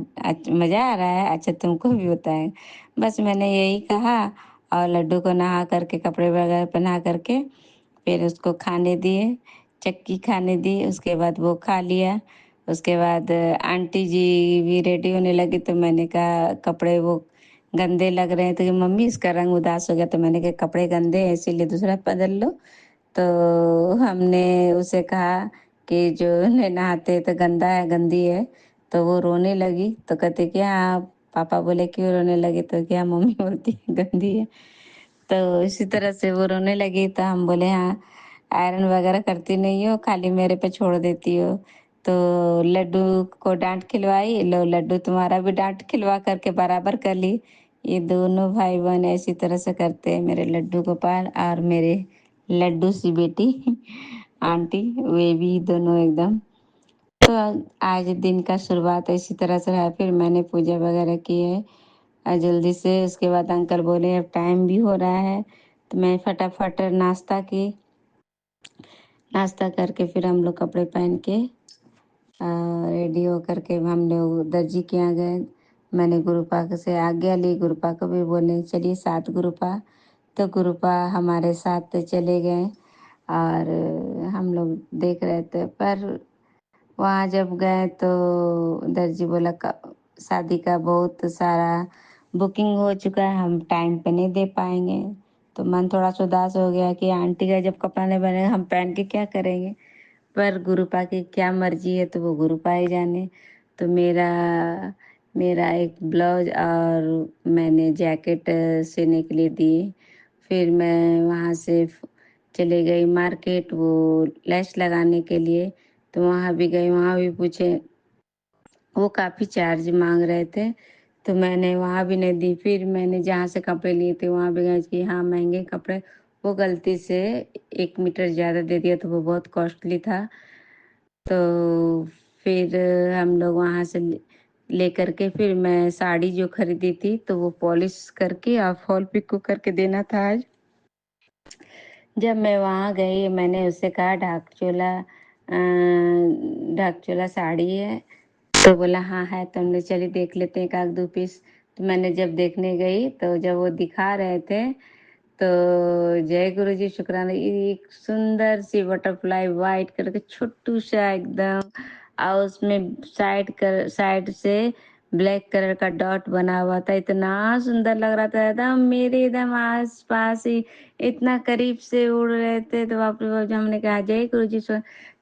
मज़ा आ रहा है, अच्छा तुमको भी होता है। बस मैंने यही कहा और लड्डू को नहा करके कपड़े वगैरह पहना करके फिर उसको खाने दिए, चक्की खाने दी। उसके बाद वो खा लिया। उसके बाद आंटी जी भी रेडी होने लगी, तो मैंने कहा कपड़े वो गंदे लग रहे हैं, तो कि मम्मी इसका रंग उदास हो गया, तो मैंने कहा कपड़े गंदे हैं इसीलिए दूसरा बदल लो। तो हमने उसे कहा कि जो नहाते तो गंदा है, गंदी है। तो वो रोने लगी, तो कहते कि हाँ। पापा बोले क्यों रोने लगी, तो क्या मम्मी बोलती है गंदी है। तो इसी तरह से वो रोने लगी, तो हम बोले हाँ आयरन वगैरह करती नहीं हो, खाली मेरे पे छोड़ देती हो। तो लड्डू को डांट खिलवाई, लो लड्डू तुम्हारा भी डांट खिलवा करके बराबर कर ली। ये दोनों भाई बहन ऐसी तरह से करते हैं, मेरे लड्डू गोपाल और मेरे लड्डू सी बेटी आंटी, वे भी दोनों एकदम। तो आज दिन का शुरुआत इसी तरह से रहा। फिर मैंने पूजा वगैरह की है जल्दी से। उसके बाद अंकल बोले अब टाइम भी हो रहा है, तो मैं फटाफट नाश्ता की। नाश्ता करके फिर हम लोग कपड़े पहन के रेडी हो करके हम लोग दर्जी के यहाँ गए। मैंने गुरुपा से आज्ञा ली, गुरुपा को भी बोले चलिए साथ गुरुपा। तो गुरुपा हमारे साथ चले गए और हम लोग देख रहे थे। पर वहाँ जब गए तो दर्जी बोला शादी का बहुत सारा बुकिंग हो चुका है, हम टाइम पे नहीं दे पाएंगे। तो मन थोड़ा सा उदास हो गया कि आंटी का जब कपड़ा नहीं बनेगा हम पहन के क्या करेंगे। पर गुरुपा की क्या मर्जी है, तो वो गुरुपा ही जाने। तो मेरा मेरा एक ब्लाउज और मैंने जैकेट सिलने के लिए दिए। फिर मैं वहाँ से चले गई मार्केट वो लैस लगाने के लिए। तो वहाँ भी गई, वहाँ भी पूछे, वो काफ़ी चार्ज मांग रहे थे। तो मैंने वहाँ भी नहीं दी। फिर मैंने जहाँ से कपड़े लिए थे वहाँ भी गए कि हाँ महंगे कपड़े, वो गलती से 1 मीटर ज़्यादा दे दिया, तो वो बहुत कॉस्टली था। तो फिर हम लोग वहाँ से लेकर के फिर मैं साड़ी जो खरीदी थी तो वो पॉलिश करके और फॉल पिको करके देना था आज। जब मैं वहाँ गई मैंने उससे कहा ढाक चोला साड़ी है, तो बोला हाँ है। तो हमने चलिए देख लेते हैं एक आध दो पीस। तो मैंने जब देखने गई तो जब वो दिखा रहे थे तो जय गुरु जी शुक्राना, एक सुंदर सी बटरफ्लाई वाइट कलर के छोटू सा एकदम, और उसमें साइड से ब्लैक कलर का डॉट बना हुआ था। इतना सुंदर लग रहा था, एकदम मेरे एकदम आस पास ही इतना करीब से उड़ रहे थे। तो बाप रे बाप, जब हमने कहा जय गुरु जी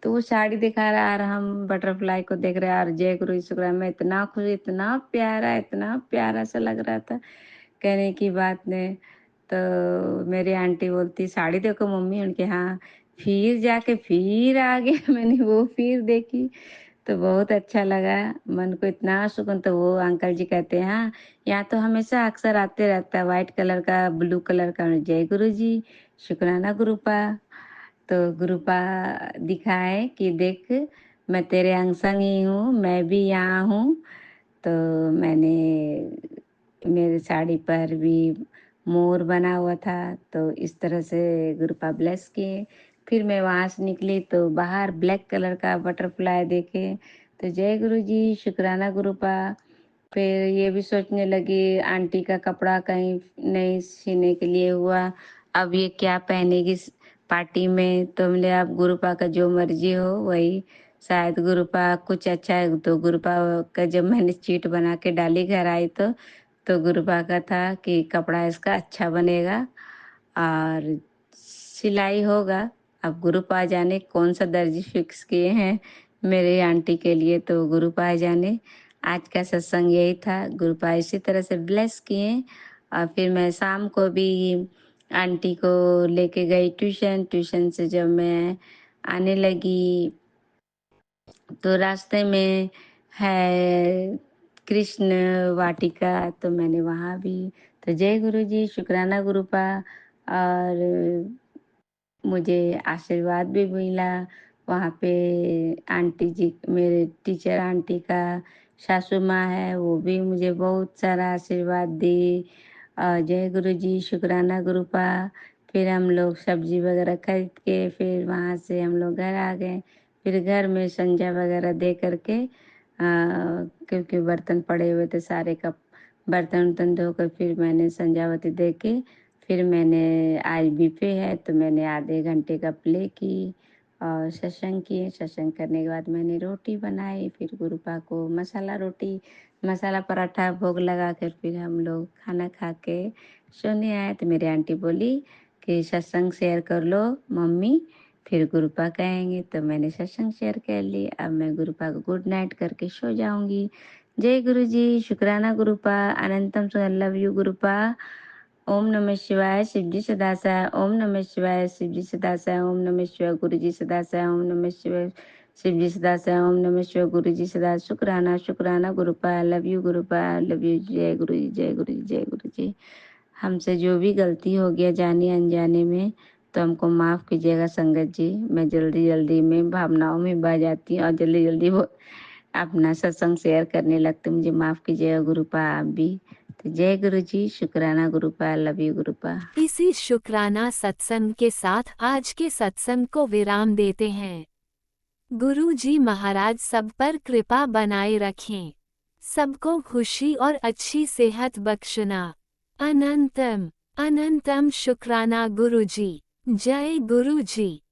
तो वो साड़ी दिखा रहा और हम बटरफ्लाई को देख रहे हैं और जय गुरु जी शुक्राना में इतना खुश, इतना प्यारा सा लग रहा था, कहने की बात नहीं। तो मेरी आंटी बोलती साड़ी देखो मम्मी, उनके हाँ। फिर जाके फिर आगे मैंने वो फिर देखी तो बहुत अच्छा लगा, मन को इतना सुकून। तो वो अंकल जी कहते हैं हाँ यहाँ तो हमेशा अक्सर आते रहता है, वाइट कलर का ब्लू कलर का। जय गुरु जी शुक्राना गुरुपा। तो गुरुपा दिखाए कि देख मैं तेरे अंग संग ही हूँ, मैं भी यहाँ हूँ। तो मैंने मेरे साड़ी पर भी मोर बना हुआ था, तो इस तरह से गुरुपा ब्लेस किए। फिर मैं वहाँ से निकली तो बाहर ब्लैक कलर का बटरफ्लाई देखे, तो जय गुरु जी शुक्राना गुरुपा। फिर ये भी सोचने लगी आंटी का कपड़ा कहीं नहीं सीने के लिए हुआ, अब ये क्या पहनेगी पार्टी में। तो बोले आप गुरुपा का जो मर्जी हो वही, शायद गुरुपा कुछ अच्छा है। तो गुरुपा का जब मैंने चीट बना के डाली घर आई तो गुरुपा का था कि कपड़ा इसका अच्छा बनेगा और सिलाई होगा। अब गुरुपा जाने कौन सा दर्जी फिक्स किए हैं मेरे आंटी के लिए, तो गुरुपा जाने। आज का सत्संग यही था, गुरुपा इसी तरह से ब्लेस किए। और फिर मैं शाम को भी आंटी को लेके गई ट्यूशन से जब मैं आने लगी तो रास्ते में है कृष्ण वाटिका, तो मैंने वहाँ भी। तो जय गुरु जी शुक्राना गुरुपा। और मुझे आशीर्वाद भी मिला वहाँ पे। आंटी जी मेरे टीचर आंटी का सासू माँ है, वो भी मुझे बहुत सारा आशीर्वाद दी। और जय गुरु जी शुक्राना गुरुपा। फिर हम लोग सब्जी वगैरह खरीद के फिर वहाँ से हम लोग घर आ गए। फिर घर में संजा वगैरह दे करके क्योंकि बर्तन पड़े हुए थे सारे, कप बर्तन वर्तन धोकर फिर मैंने संजावती दे के फिर मैंने आज बीफे है तो मैंने आधे घंटे का प्ले की और सत्संग किए। सत्संग करने के बाद मैंने रोटी बनाई, फिर गुरुपा को मसाला रोटी मसाला पराठा भोग लगा कर फिर हम लोग खाना खा के सोने आए। तो मेरी आंटी बोली कि सत्संग शेयर कर लो मम्मी, फिर गुरुपा कहेंगे। तो मैंने सत्संग शेयर कर ली। अब मैं गुरुपा को गुड नाइट करके सो जाऊंगी। जय गुरु जी, शुक्राना गुरुपा, अनंतम सो लव यू गुरुपा। ओम नमः शिवाय, शिवजी सदासाय। ओम नमः शिवाय, शिवजी सदासाय। ओम नमः शिवाय, गुरुजी सदासाय। ओम नमः शिवाय, शिवजी सदासाय। ओम नमः शिवाय, गुरुजी सदा। शुक्राना शुक्राना गुरुपा, लव यू गुरुपा, लव यू। जय गुरु जी, जय गुरु जी, जय गुरु जी। हमसे जो भी गलती हो गया जाने अनजाने में तो हमको माफ़ कीजिएगा संगत जी। मैं जल्दी जल्दी में भावनाओं में बह जाती हूँ और जल्दी जल्दी वो अपना सत्संग शेयर करने लगते। मुझे माफ़ कीजिएगा गुरुपा आप भी। तो जय गुरु जी, शुक्राना गुरुपा, लव यू गुरुपा। इसी शुक्राना सत्संग के साथ आज के सत्संग को विराम देते हैं। गुरु जी महाराज सब पर कृपा बनाए रखें, सबको खुशी और अच्छी सेहत बख्शना। अनंतम अनंतम शुक्राना गुरु जी। जय गुरु जी।